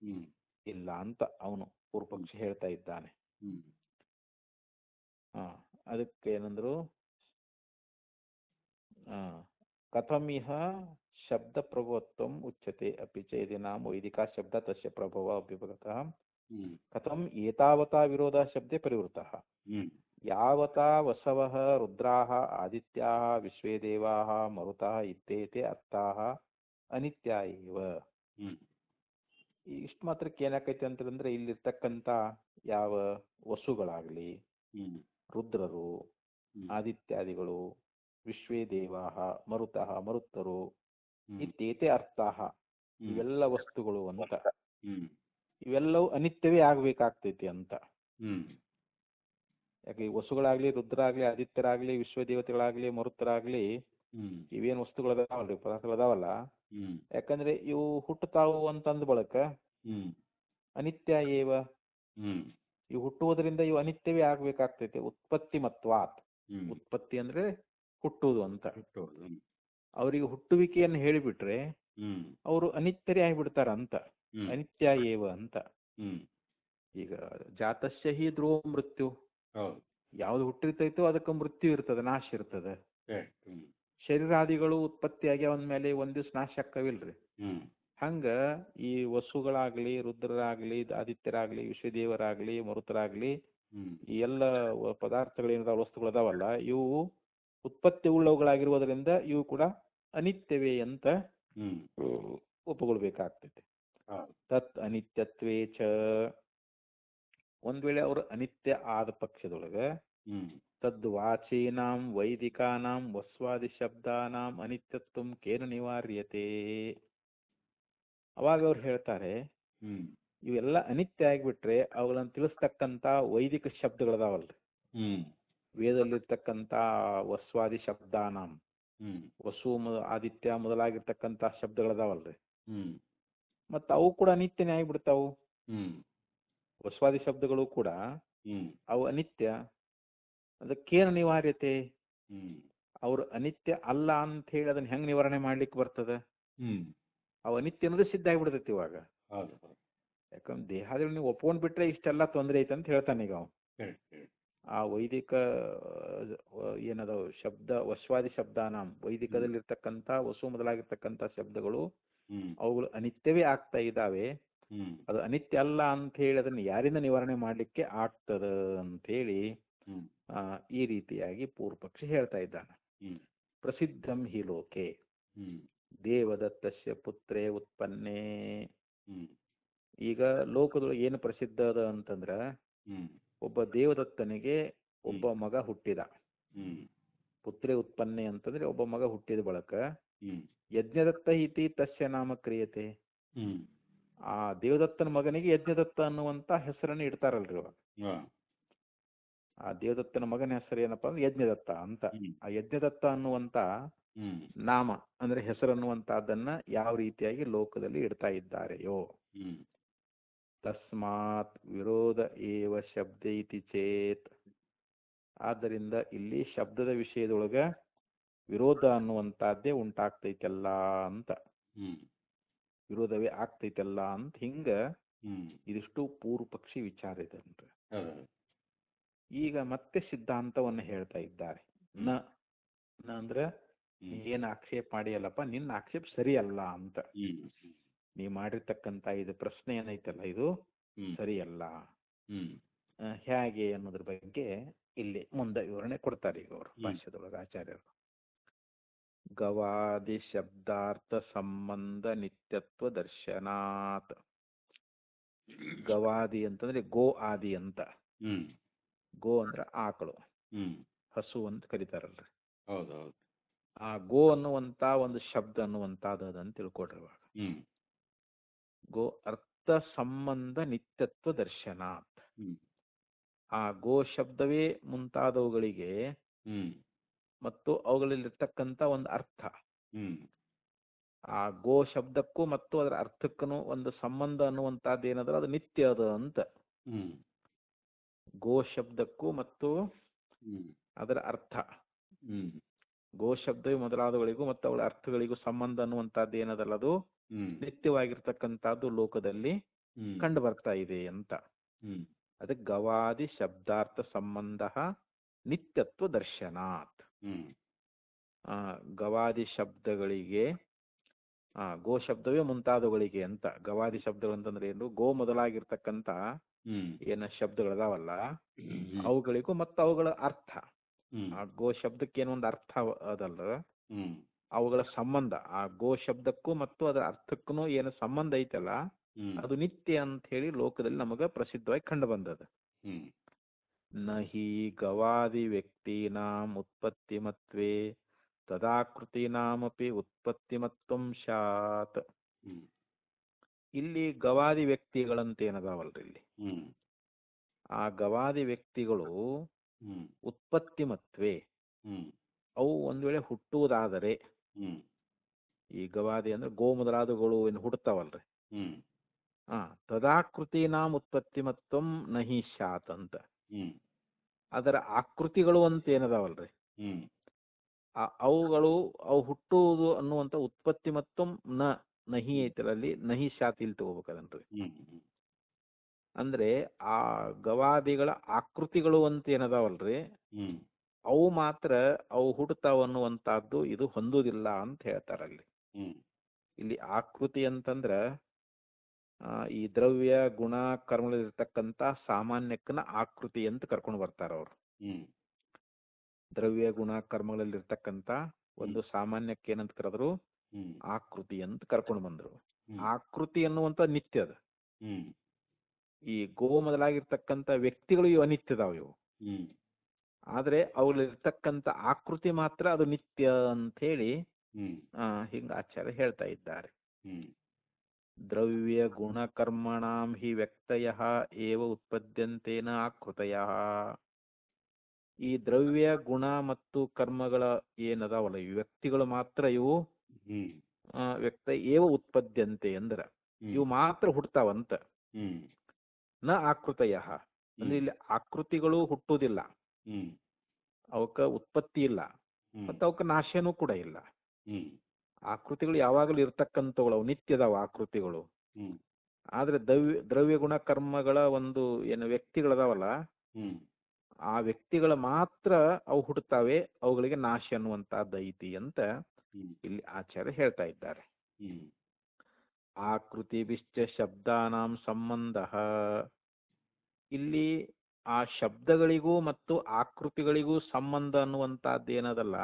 ಹ್ಮ್ ಇಲ್ಲ ಅಂತ ಅವನು ಪೂರ್ವ ಪಕ್ಷಿ ಹೇಳ್ತಾ ಇದ್ದಾನೆ. ಹ್ಮ್ ಹಾ ಅದಕ್ಕೆ ಏನಂದ್ರು, ಕಥಮಿಹ ಶಬ್ದ ಪ್ರಭವತ್ವಂ ಉಚ್ಯತೆ ಅಪಿ ಚ ಯದಿ ನಾಮ ವೈದಿಕಾ ಶಬ್ದ ತಸ್ಯ ಪ್ರಭವ ಅಭ್ಯುಪಗತಃ ಹ್ಮ್ ಕಥಂ ಏತಾವತಾ ವಿರೋಧ ಶಬ್ದೇ ಪರಿವೃತಃ. ಹ್ಮ್ ಯಾವತಾ ವಸವಃ ರುದ್ರಾಃ ಆದಿತ್ಯಾಃ ವಿಶ್ವೇ ದೇವಾಃ ಮರುತಃ ಇತ್ಯೇತೆ ಅರ್ಥಾಃ ಅನಿತ್ಯ ಏವ. ಹ್ಮ್ ಇಷ್ಟು ಮಾತ್ರಕ್ಕೆ ಏನಾಕೈತಿ ಅಂತಂದ್ರೆ ಇಲ್ಲಿರ್ತಕ್ಕಂಥ ಯಾವ ವಸುಗಳಾಗ್ಲಿ, ಹ್ಮ್ ರುದ್ರರು, ಹ್ಮ್ ಆದಿತ್ಯಾದಿಗಳು, ವಿಶ್ವೇ ದೇವಾಃ ಮರುತಃ ಮರುತ್ತರು, ಹ್ಮ್ ಇತ್ಯೇತೆ ಅರ್ಥಾಃ ಇವೆಲ್ಲ ವಸ್ತುಗಳು ಅಂತ, ಹ್ಮ್ ಇವೆಲ್ಲವೂ ಅನಿತ್ಯವೇ ಆಗ್ಬೇಕಾಗ್ತೈತಿ ಅಂತ. ಹ್ಮ್ ಯಾಕೆ ಈ ವಸುಗಳಾಗ್ಲಿ, ರುದ್ರಾಗ್ಲಿ, ಆದಿತ್ಯರಾಗ್ಲಿ, ವಿಶ್ವದೇವತೆಗಳಾಗ್ಲಿ, ಮರುತ್ತರಾಗ್ಲಿ, ಹ್ಮ್ ಇವೇನ್ ವಸ್ತುಗಳು ಅದಾವಲ್ರಿ, ಪದಾರ್ಥಗಳು ಅದಾವಲ್ಲ, ಹ್ಮ್ ಯಾಕಂದ್ರೆ ಇವು ಹುಟ್ಟುತ್ತಾವು ಅಂತಂದ ಬಳಕ ಹ್ಮ್ ಅನಿತ್ಯ ಏವ, ಹ್ಮ್ ಇವು ಹುಟ್ಟುವುದರಿಂದ ಇವು ಅನಿತ್ಯವೇ ಆಗ್ಬೇಕಾಗ್ತೈತೆ. ಉತ್ಪತ್ತಿ ಮತ್ವಾತ್, ಹ್ಮ್ ಉತ್ಪತ್ತಿ ಅಂದ್ರೆ ಹುಟ್ಟುವುದು ಅಂತ. ಹುಟ್ಟೋದು. ಅವರಿಗೆ ಹುಟ್ಟುವಿಕೆಯನ್ನು ಹೇಳಿಬಿಟ್ರೆ ಹ್ಮ್ ಅವರು ಅನಿತ್ಯರೇ ಆಗಿಬಿಡ್ತಾರ ಅಂತ. ಹ್ಮ್ ಅನಿತ್ಯ ಏವ ಅಂತ. ಹ್ಮ್ ಈಗ ಜಾತಸ್ಯ ಹಿ ಧ್ರುವ ಮೃತ್ಯು, ಹೌದು. ಯಾವ್ದು ಹುಟ್ಟಿರ್ತೈತೋ ಅದಕ್ಕೆ ಮೃತ್ಯು ಇರ್ತದೆ, ನಾಶ ಇರ್ತದೆ. ಹ್ಮ್ ಶರೀರಾದಿಗಳು ಉತ್ಪತ್ತಿ ಅಂದ್ಮೇಲೆ ಒಂದ್ ದಿವ್ಸ ನಾಶ ಆಕ್ಕವಿಲ್ರಿ. ಹ್ಮ್ ಹಂಗ ಈ ವಸುಗಳಾಗ್ಲಿ, ರುದ್ರರಾಗ್ಲಿ, ಆದಿತ್ಯರಾಗ್ಲಿ, ವಿಶ್ವದೇವರಾಗ್ಲಿ, ಮರುತರಾಗ್ಲಿ, ಹ್ಮ್ ಈ ಎಲ್ಲ ಪದಾರ್ಥಗಳೇನಿದಾವ, ವಸ್ತುಗಳು ಅದಾವಲ್ಲ, ಇವು ಉತ್ಪತ್ತಿ ಉಳ್ಳವುಗಳಾಗಿರುವುದರಿಂದ ಇವು ಕೂಡ ಅನಿತ್ಯವೇ ಅಂತ ಹ್ಮ್ ಒಪ್ಪುಕೊಳ್ಬೇಕಾಗ್ತೈತೆ. ಹೌದು. ತತ್ ಅನಿತ್ಯತ್ವೇ ಚ, ಒಂದ್ ವೇಳೆ ಅವರು ಅನಿತ್ಯ ಆದ ಪಕ್ಷದೊಳಗ ಹ್ಮ್ ತದ್ವಾಚೀನಾಂ ವೈದಿಕಾನಾಂ ವಸ್ವಾದಿ ಶಬ್ದಾನಾಂ ಅನಿತ್ಯತ್ವಂ ಕೇನ ನಿವಾರ್ಯತೆ. ಅವಾಗ ಅವ್ರು ಹೇಳ್ತಾರೆ, ಹ್ಮ್ ಇವೆಲ್ಲ ಅನಿತ್ಯ ಆಗಿಬಿಟ್ರೆ ಅವುಗಳನ್ನು ತಿಳಿಸ್ತಕ್ಕಂತ ವೈದಿಕ ಶಬ್ದಗಳದಾವಲ್ರಿ, ಹ್ಮ್ ವೇದದಲ್ಲಿರ್ತಕ್ಕಂಥ ವಸ್ವಾದಿ ಶಬ್ದಾನಾಂ, ಹ್ಮ್ ವಸು ಆದಿತ್ಯ ಮೊದಲಾಗಿರ್ತಕ್ಕಂಥ ಶಬ್ದಗಳದಾವಲ್ರಿ, ಹ್ಮ್ ಮತ್ತು ಅವು ಕೂಡ ಅನಿತ್ಯನೇ ಆಗಿಬಿಡ್ತಾವು. ಹ್ಮ್ ವಸ್ವಾದಿ ಶಬ್ದಗಳು ಕೂಡ ಹ್ಮ್ ಅವು ಅನಿತ್ಯ. ಅದಕ್ಕೇನು ಅನಿವಾರ್ಯತೆ? ಹ್ಮ್ ಅವ್ರು ಅನಿತ್ಯ ಅಲ್ಲ ಅಂತ ಹೇಳಿ ಅದನ್ನ ಹೆಂಗ್ ನಿವಾರಣೆ ಮಾಡ್ಲಿಕ್ಕೆ ಬರ್ತದ? ಹ್ಮ್ ಅವು ಅನಿತ್ಯ ಅನ್ನೋದು ಸಿದ್ಧ ಆಗಿಬಿಡ್ತೈತಿ ಇವಾಗ. ಹೌದು ಹೌದು. ಯಾಕಂದ್ರೆ ದೇಹಾದಿಗಳು ನೀವು ಒಪ್ಕೊಂಡ್ ಬಿಟ್ರೆ ಇಷ್ಟೆಲ್ಲ ತೊಂದರೆ ಐತೆ ಅಂತ ಹೇಳ್ತಾನೆ ಈಗ ಅವ. ಹೇಳಿ. ಆ ವೈದಿಕ ಏನದಾವ ಶಬ್ದ ವಸ್ವಾದಿ ಶಬ್ದಾನಾಂ, ವೈದಿಕದಲ್ಲಿರ್ತಕ್ಕಂಥ ವಸು ಮೊದಲಾಗಿರ್ತಕ್ಕಂಥ ಶಬ್ದಗಳು ಹ್ಮ್ ಅವುಗಳು ಅನಿತ್ಯವೇ ಆಗ್ತಾ ಇದ್ದಾವೆ. ಹ್ಮ್ ಅದು ಅನಿತ್ಯ ಅಲ್ಲ ಅಂತ ಹೇಳಿ ಅದನ್ನು ಯಾರಿಂದ ನಿವಾರಣೆ ಮಾಡ್ಲಿಕ್ಕೆ ಆಗ್ತದ ಅಂತ ಹೇಳಿ ಹ್ಮ್ ಈ ರೀತಿಯಾಗಿ ಪೂರ್ವಪಕ್ಷಿ ಹೇಳ್ತಾ ಇದ್ದಾನೆ. ಹ್ಮ್ ಪ್ರಸಿದ್ಧಂ ಹಿ ಲೋಕೆ ಹ್ಮ್ ದೇವದತ್ತಸ್ಯ ಪುತ್ರೇ ಉತ್ಪನ್ನೇ. ಹ್ಮ್ ಈಗ ಲೋಕದೊಳಗೆ ಏನು ಪ್ರಸಿದ್ಧ ಅದ ಅಂತಂದ್ರ, ಹ್ಮ್ ಒಬ್ಬ ದೇವದತ್ತನಿಗೆ ಒಬ್ಬ ಮಗ ಹುಟ್ಟಿದ. ಹ್ಮ್ ಪುತ್ರೇ ಉತ್ಪನ್ನೆ ಅಂತಂದ್ರೆ ಒಬ್ಬ ಮಗ ಹುಟ್ಟಿದ ಬಳಕ ಹ್ಮ್ ಯಜ್ಞದತ್ತ ಇತಿ ತಸ್ಯ ನಾಮ ಕ್ರಿಯತೆ. ಹ್ಮ್ ಆ ದೇವದತ್ತನ ಮಗನಿಗೆ ಯಜ್ಞದತ್ತ ಅನ್ನುವಂತ ಹೆಸರನ್ನು ಇಡ್ತಾರಲ್ರಿ ಇವಾಗ. ಹಾ ಆ ದೇವದತ್ತನ ಮಗನ ಹೆಸರು ಏನಪ್ಪಾ ಅಂದ್ರೆ ಯಜ್ಞದತ್ತ ಅಂತ. ಹ್ಮ್ ಆ ಯಜ್ಞದತ್ತ ಅನ್ನುವಂತ ಹ್ಮ್ ನಾಮ ಅಂದ್ರೆ ಹೆಸರನ್ನುವಂತಹದ್ದನ್ನ ಯಾವ ರೀತಿಯಾಗಿ ಲೋಕದಲ್ಲಿ ಇಡ್ತಾ ಇದ್ದಾರೆಯೋ, ಹ್ಮ್ ತಸ್ಮಾತ್ ವಿರೋಧ ಏವ ಶಬ್ದ ಇತಿ ಚೇತ್. ಆದ್ದರಿಂದ ಇಲ್ಲಿ ಶಬ್ದದ ವಿಷಯದೊಳಗ ವಿರೋಧ ಅನ್ನುವಂತಹದ್ದೇ ಉಂಟಾಗ್ತೈತಲ್ಲ ಅಂತ, ಹ್ಮ್ ವಿರೋಧವೇ ಆಗ್ತೈತಲ್ಲ ಅಂತ ಹಿಂಗ ಹ್ಮ್ ಇದಿಷ್ಟು ಪೂರ್ವ ಪಕ್ಷಿ ವಿಚಾರ ಇದೆ. ಹೌದು. ಈಗ ಮತ್ತೆ ಸಿದ್ಧಾಂತವನ್ನು ಹೇಳ್ತಾ ಇದ್ದಾರೆ. ನ ನ ಅಂದ್ರೆ ಏನ್ ಆಕ್ಷೇಪ ಮಾಡಿಯಲ್ಲಪ್ಪ, ನಿನ್ನ ಆಕ್ಷೇಪ ಸರಿಯಲ್ಲ ಅಂತ. ನೀ ಮಾಡಿರ್ತಕ್ಕಂಥ ಇದು ಪ್ರಶ್ನೆ ಏನೈತಲ್ಲ ಇದು ಸರಿಯಲ್ಲ. ಹೇಗೆ ಅನ್ನೋದ್ರ ಬಗ್ಗೆ ಇಲ್ಲಿ ಮುಂದೆ ವಿವರಣೆ ಕೊಡ್ತಾರೆ ಈಗ ಅವರು ಭಾಷ್ಯದೊಳಗೆ ಆಚಾರ್ಯರು. ಗವಾದಿ ಶಬ್ದಾರ್ಥ ಸಂಬಂಧ ನಿತ್ಯತ್ವ ದರ್ಶನಾತ್. ಗವಾದಿ ಅಂತಂದ್ರೆ ಗೋ ಆದಿ ಅಂತ. ಗೋ ಅಂದ್ರೆ ಆಕಳು, ಹಸು ಅಂತ ಕರೀತಾರಲ್ರಿ. ಹೌದೌದು. ಆ ಗೋ ಅನ್ನುವಂತ ಒಂದು ಶಬ್ದ ಅನ್ನುವಂತಾದ ಅಂತ ತಿಳ್ಕೊಡ್ರಿ ಇವಾಗ. ಗೋ ಅರ್ಥ ಸಂಬಂಧ ನಿತ್ಯತ್ವ ದರ್ಶನಾತ್. ಆ ಗೋ ಶಬ್ದವೇ ಮುಂತಾದವುಗಳಿಗೆ ಮತ್ತು ಅವುಗಳಲ್ಲಿರ್ತಕ್ಕಂಥ ಒಂದು ಅರ್ಥ, ಆ ಗೋ ಶಬ್ದಕ್ಕೂ ಮತ್ತು ಅದರ ಅರ್ಥಕ್ಕೂ ಒಂದು ಸಂಬಂಧ ಅನ್ನುವಂಥದ್ದು ಏನಂದ್ರೆ ಅದು ನಿತ್ಯ ಅದ ಅಂತ. ಗೋ ಶಬ್ದಕ್ಕೂ ಮತ್ತು ಅದರ ಅರ್ಥ, ಗೋ ಶಬ್ದ ಮೊದಲಾದವುಗಳಿಗೂ ಮತ್ತು ಅವಳ ಅರ್ಥಗಳಿಗೂ ಸಂಬಂಧ ಅನ್ನುವಂಥದ್ದು ಏನದಲ್ಲ ಅದು ನಿತ್ಯವಾಗಿರ್ತಕ್ಕಂಥದ್ದು ಲೋಕದಲ್ಲಿ ಕಂಡು ಬರ್ತಾ ಇದೆ ಅಂತ. ಅದಕ್ಕೆ ಗವಾದಿ ಶಬ್ದಾರ್ಥ ಸಂಬಂಧ ನಿತ್ಯತ್ವ ದರ್ಶನಾತ್. ಗವಾದಿ ಶಬ್ದಗಳಿಗೆ ಗೋ ಶಬ್ದವೇ ಮುಂತಾದವುಗಳಿಗೆ ಅಂತ. ಗವಾದಿ ಶಬ್ದಗಳು ಅಂತಂದ್ರೆ ಏನು, ಗೋ ಮೊದಲಾಗಿರ್ತಕ್ಕಂಥ ಏನ ಶಬ್ದಗಳದಾವಲ್ಲ ಅವುಗಳಿಗೂ ಮತ್ತು ಅವುಗಳ ಅರ್ಥ, ಆ ಗೋ ಶಬ್ದಕ್ಕೆ ಏನೊಂದು ಅರ್ಥ ಅದಲ್ಲ, ಅವುಗಳ ಸಂಬಂಧ, ಆ ಗೋ ಶಬ್ದಕ್ಕೂ ಮತ್ತು ಅದರ ಅರ್ಥಕ್ಕೂ ಏನು ಸಂಬಂಧ ಐತಲ್ಲ ಅದು ನಿತ್ಯ ಅಂತ ಹೇಳಿ ಲೋಕದಲ್ಲಿ ನಮಗ ಪ್ರಸಿದ್ಧವಾಗಿ ಕಂಡು ಬಂದದ. ನಹಿ ಗವಾದಿ ವ್ಯಕ್ತೀನಾಂ ಉತ್ಪತ್ತಿಮತ್ವೇ ತದಾಕೃತೀನಾಮಪಿ ಉತ್ಪತ್ತಿಮತ್ವಂ ಸ್ಯಾತ್. ಇಲ್ಲಿ ಗವಾದಿ ವ್ಯಕ್ತಿಗಳಂತೇನದಾವಲ್ರಿ ಇಲ್ಲಿ, ಆ ಗವಾದಿ ವ್ಯಕ್ತಿಗಳು ಉತ್ಪತ್ತಿಮತ್ವೇ, ಅವು ಒಂದ್ ವೇಳೆ ಹುಟ್ಟುವುದಾದರೆ, ಈ ಗವಾದಿ ಅಂದ್ರೆ ಗೋ ಮೊದಲಾದವುಗಳು ಏನು ಹುಡ್ತಾವಲ್ರಿ, ತದಾಕೃತೀನಾಂ ಉತ್ಪತ್ತಿಮತ್ವಂ ನಹಿ ಸ್ಯಾತ್ ಅಂತ. ಅದರ ಆಕೃತಿಗಳು ಅಂತ ಏನದಾವಲ್ರಿ ಅವು ಹುಟ್ಟುವುದು ಅನ್ನುವಂಥ ಉತ್ಪತ್ತಿ ಮತ್ತು ನಹಿ ಐತರಲ್ಲಿ ನಹಿ ಶಾತ್ ಇಲ್ಲಿ ತಗೋಬೇಕದನ್ರಿ. ಅಂದ್ರೆ ಆ ಗವಾದಿಗಳ ಆಕೃತಿಗಳು ಅಂತ ಏನದಾವಲ್ರಿ ಅವು ಮಾತ್ರ ಅವು ಹುಟ್ಟುತ್ತಾವ ಅನ್ನುವಂತಹದ್ದು ಇದು ಹೊಂದುವುದಿಲ್ಲ ಅಂತ ಹೇಳ್ತಾರಲ್ಲಿ. ಇಲ್ಲಿ ಆಕೃತಿ ಅಂತಂದ್ರ ಈ ದ್ರವ್ಯ ಗುಣ ಕರ್ಮಗಳಿರ್ತಕ್ಕಂಥ ಸಾಮಾನ್ಯಕ್ಕನ ಆಕೃತಿ ಅಂತ ಕರ್ಕೊಂಡು ಬರ್ತಾರ ಅವರು. ದ್ರವ್ಯ ಗುಣ ಕರ್ಮಗಳಲ್ಲಿರ್ತಕ್ಕಂಥ ಒಂದು ಸಾಮಾನ್ಯಕ್ಕೆ ಏನಂತ ಕರೆದ್ರು ಆಕೃತಿ ಅಂತ ಕರ್ಕೊಂಡು ಬಂದ್ರು. ಆಕೃತಿ ಅನ್ನುವಂತ ನಿತ್ಯದ. ಈ ಗೋ ಮೊದಲಾಗಿರ್ತಕ್ಕಂಥ ವ್ಯಕ್ತಿಗಳು ಇವು ಅನಿತ್ಯದಾವ ಇವು. ಆದ್ರೆ ಅವುಗಳಿರ್ತಕ್ಕಂಥ ಆಕೃತಿ ಮಾತ್ರ ಅದು ನಿತ್ಯ ಅಂತ ಹೇಳಿ ಹಿಂಗ ಆಚಾರ್ಯ ಹೇಳ್ತಾ ಇದ್ದಾರೆ. ದ್ರವ್ಯ ಗುಣ ಕರ್ಮಣಾಂ ಹಿ ವ್ಯಕ್ತಯಃ ಏವ ಉತ್ಪದ್ಯಂತೇನ ಆಕೃತಯಃ. ಈ ದ್ರವ್ಯ ಗುಣ ಮತ್ತು ಕರ್ಮಗಳ ಏನದಾವಲ್ಲ ಈ ವ್ಯಕ್ತಿಗಳು ಮಾತ್ರ ಇವು ಹ್ಮ್ ವ್ಯಕ್ತ ಏವ ಉತ್ಪದ್ಯಂತೆ ಅಂದ್ರೆ ಇವು ಮಾತ್ರ ಹುಡ್ತಾವಂತ. ಹ್ಮ್ ನ ಆಕೃತಯ ಅಂದ್ರೆ ಇಲ್ಲಿ ಆಕೃತಿಗಳು ಹುಟ್ಟುವುದಿಲ್ಲ, ಹ್ಮ್ ಅವಕ್ಕ ಉತ್ಪತ್ತಿ ಇಲ್ಲ, ಮತ್ತು ಅವಕ್ಕ ನಾಶನೂ ಕೂಡ ಇಲ್ಲ. ಹ್ಮ್ ಆಕೃತಿಗಳು ಯಾವಾಗಲೂ ಇರ್ತಕ್ಕಂಥವುಗಳು, ಅವು ನಿತ್ಯದಾವ ಆಕೃತಿಗಳು. ಹ್ಮ್ ಆದ್ರೆ ದ್ರವ್ಯ ಗುಣ ಕರ್ಮಗಳ ಒಂದು ಏನು ವ್ಯಕ್ತಿಗಳದಾವಲ್ಲ, ಹ್ಮ್ ಆ ವ್ಯಕ್ತಿಗಳ ಮಾತ್ರ ಅವು ಹುಟ್ಟುತ್ತವೆ, ಅವುಗಳಿಗೆ ನಾಶ ಅನ್ನುವಂತಹದ್ದು ಐತಿ ಅಂತ ಇಲ್ಲಿ ಆಚಾರ್ಯ ಹೇಳ್ತಾ ಇದ್ದಾರೆ. ಹ್ಮ್ ಆಕೃತಿ ವಿಶ್ಚ ಶಬ್ದಾನಾಂ ಸಂಬಂಧ, ಇಲ್ಲಿ ಆ ಶಬ್ದಗಳಿಗೂ ಮತ್ತು ಆಕೃತಿಗಳಿಗೂ ಸಂಬಂಧ ಅನ್ನುವಂತಹದ್ದು ಏನದಲ್ಲ,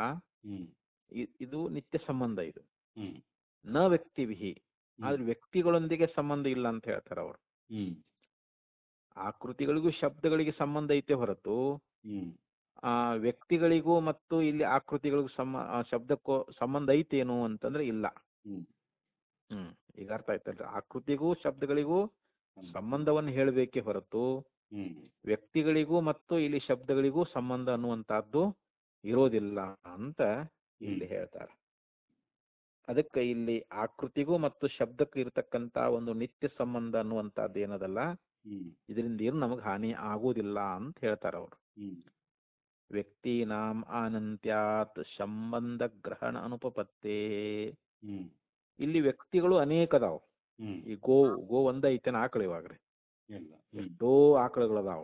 ಇದು ನಿತ್ಯ ಸಂಬಂಧ. ಇದು ನ ವ್ಯಕ್ತಿವಿಹಿ, ಆದ್ರೆ ವ್ಯಕ್ತಿಗಳೊಂದಿಗೆ ಸಂಬಂಧ ಇಲ್ಲ ಅಂತ ಹೇಳ್ತಾರೆ ಅವರು. ಆಕೃತಿಗಳಿಗೂ ಶಬ್ದಗಳಿಗೆ ಸಂಬಂಧ ಐತೆ ಹೊರತು ಆ ವ್ಯಕ್ತಿಗಳಿಗೂ ಮತ್ತು ಇಲ್ಲಿ ಆಕೃತಿಗಳಿಗೂ ಶಬ್ದಕ್ಕೂ ಸಂಬಂಧ ಐತೇನು ಅಂತಂದ್ರೆ ಇಲ್ಲ. ಈಗ ಅರ್ಥ ಆಯ್ತಲ್ರಿ, ಆಕೃತಿಗೂ ಶಬ್ದಗಳಿಗೂ ಸಂಬಂಧವನ್ನು ಹೇಳಬೇಕೇ ಹೊರತು ವ್ಯಕ್ತಿಗಳಿಗೂ ಮತ್ತು ಇಲ್ಲಿ ಶಬ್ದಗಳಿಗೂ ಸಂಬಂಧ ಅನ್ನುವಂತಹದ್ದು ಇರೋದಿಲ್ಲ ಅಂತ ಇಲ್ಲಿ ಹೇಳ್ತಾರೆ. ಅದಕ್ಕೆ ಇಲ್ಲಿ ಆಕೃತಿಗೂ ಮತ್ತು ಶಬ್ದಕ್ಕೂ ಇರತಕ್ಕಂತ ಒಂದು ನಿತ್ಯ ಸಂಬಂಧ ಅನ್ನುವಂತಹದ್ದು ಏನದಲ್ಲ, ಇದರಿಂದ ಏನು ನಮಗೆ ಹಾನಿ ಆಗುವುದಿಲ್ಲ ಅಂತ ಹೇಳ್ತಾರೆ ಅವರು. ವ್ಯಕ್ತಿನಾಂ ಅನಂತ್ಯಾತ್ ಸಂಬಂಧ ಗ್ರಹಣ ಅನುಪಪತ್ತೇ, ಇಲ್ಲಿ ವ್ಯಕ್ತಿಗಳು ಅನೇಕ ಅದಾವ. ಈ ಗೋ ಒಂದ ಐತೇನ ಆಕಳ, ಇವಾಗ್ರಿ ಎಷ್ಟೋ ಆಕಳಗಳದಾವ.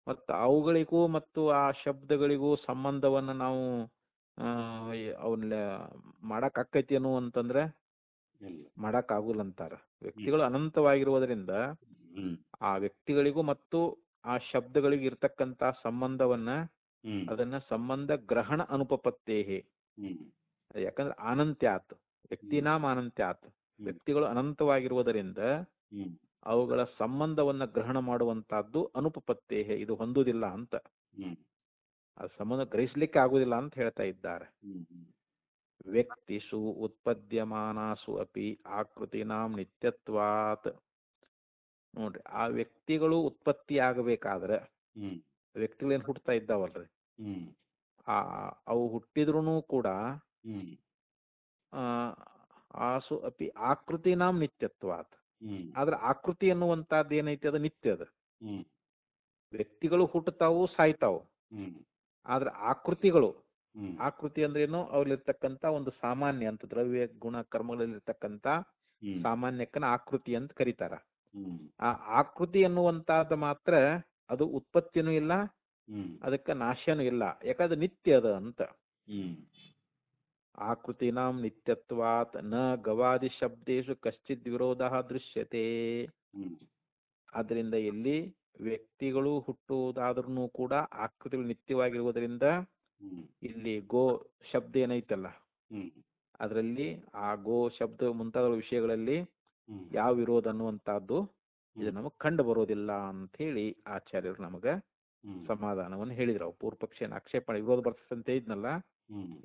ಮತ್ತು ಅವುಗಳಿಗೂ ಮತ್ತು ಆ ಶಬ್ದಗಳಿಗೂ ಸಂಬಂಧವನ್ನು ನಾವು ಅವನ್ನ ಮಾಡಕ್ ಆಕೈತಿ ಏನು ಅಂತಂದ್ರೆ ಮಾಡಕ್ ಆಗುಲ್ಲ ಅಂತಾರ. ವ್ಯಕ್ತಿಗಳು ಅನಂತವಾಗಿರುವುದರಿಂದ ಆ ವ್ಯಕ್ತಿಗಳಿಗೂ ಮತ್ತು ಆ ಶಬ್ದಗಳಿಗೂ ಇರ್ತಕ್ಕಂತ ಸಂಬಂಧವನ್ನ ಅದನ್ನ ಸಂಬಂಧ ಗ್ರಹಣ ಅನುಪಪತ್ತೇಹಿ, ಯಾಕಂದ್ರೆ ಅನಂತ್ಯಾತ್ ವ್ಯಕ್ತಿನಾಂ ಅನಂತ್ಯಾತ್, ವ್ಯಕ್ತಿಗಳು ಅನಂತವಾಗಿರುವುದರಿಂದ ಅವುಗಳ ಸಂಬಂಧವನ್ನ ಗ್ರಹಣ ಮಾಡುವಂತಹದ್ದು ಅನುಪಪತ್ತೇಹಿ, ಇದು ಹೊಂದುವುದಿಲ್ಲ ಅಂತ, ಆ ಸಂಬಂಧ ಗ್ರಹಿಸ್ಲಿಕ್ಕೆ ಆಗುದಿಲ್ಲ ಅಂತ ಹೇಳ್ತಾ ಇದ್ದಾರೆ. ವ್ಯಕ್ತಿಷು ಉತ್ಪದ್ಯಮಾನಾಸು ಅಪಿ ಆಕೃತಿನಾಂ ನಿತ್ಯತ್ವಾತ್, ನೋಡ್ರಿ, ಆ ವ್ಯಕ್ತಿಗಳು ಉತ್ಪತ್ತಿ ಆಗಬೇಕಾದ್ರೆ, ವ್ಯಕ್ತಿಗಳೇನು ಹುಟ್ಟುತ್ತಾ ಇದ್ದಾವಲ್ರಿ, ಅವು ಹುಟ್ಟಿದ್ರೂ ಕೂಡ ಆಸು ಅಪಿ ಆಕೃತಿನಾಂ ನಿತ್ಯತ್ವಾತ್, ಆದ್ರೆ ಆಕೃತಿ ಅನ್ನುವಂತಹದ್ದು ಏನೈತಿ ಅದು ನಿತ್ಯ. ಅದ ವ್ಯಕ್ತಿಗಳು ಹುಟ್ಟುತ್ತಾವು ಸಾಯ್ತಾವು, ಆದ್ರೆ ಆಕೃತಿಗಳು, ಆಕೃತಿ ಅಂದ್ರೆ ಏನು, ಅವ್ರಲ್ಲಿರ್ತಕ್ಕಂಥ ಒಂದು ಸಾಮಾನ್ಯ ಅಂತ ದ್ರವ್ಯ ಗುಣ ಕರ್ಮಗಳಲ್ಲಿರ್ತಕ್ಕಂಥ ಸಾಮಾನ್ಯಕ್ಕನ ಆಕೃತಿ ಅಂತ ಕರೀತಾರ. ಆ ಆಕೃತಿ ಅನ್ನುವಂತಹದ್ದು ಮಾತ್ರ ಅದು ಉತ್ಪತ್ತಿನೂ ಇಲ್ಲ, ಅದಕ್ಕೆ ನಾಶನೂ ಇಲ್ಲ, ಯಾಕಂದ್ರೆ ನಿತ್ಯ ಅದ ಅಂತ. ಆಕೃತಿನಾಂ ನಿತ್ಯತ್ವಾತ್ ನ ಗವಾದಿ ಶಬ್ದೇಶು ಕಶ್ಚಿತ್ ವಿರೋಧ ದೃಶ್ಯತೆ. ಆದ್ರಿಂದ ಇಲ್ಲಿ ವ್ಯಕ್ತಿಗಳು ಹುಟ್ಟುವುದಾದ್ರೂ ಕೂಡ ಆಕೃತಿಗಳು ನಿತ್ಯವಾಗಿರುವುದರಿಂದ ಇಲ್ಲಿ ಗೋ ಶಬ್ದ ಏನೈತಲ್ಲ, ಅದರಲ್ಲಿ ಆ ಗೋ ಶಬ್ದ ಮುಂತಾದ ವಿಷಯಗಳಲ್ಲಿ ಯಾವ ವಿರೋಧ ಅನ್ನುವಂತಹದ್ದು ಇದು ನಮಗ್ ಕಂಡು ಬರೋದಿಲ್ಲ ಅಂತ ಹೇಳಿ ಆಚಾರ್ಯರು ನಮಗ ಸಮಾಧಾನವನ್ನು ಹೇಳಿದ್ರು. ಪೂರ್ವ ಪಕ್ಷನ ಆಕ್ಷೇಪಣೆ ವಿರೋಧ ಬರ್ತದೆ ಅಂತ ಹೇಳಿದ್ನಲ್ಲ,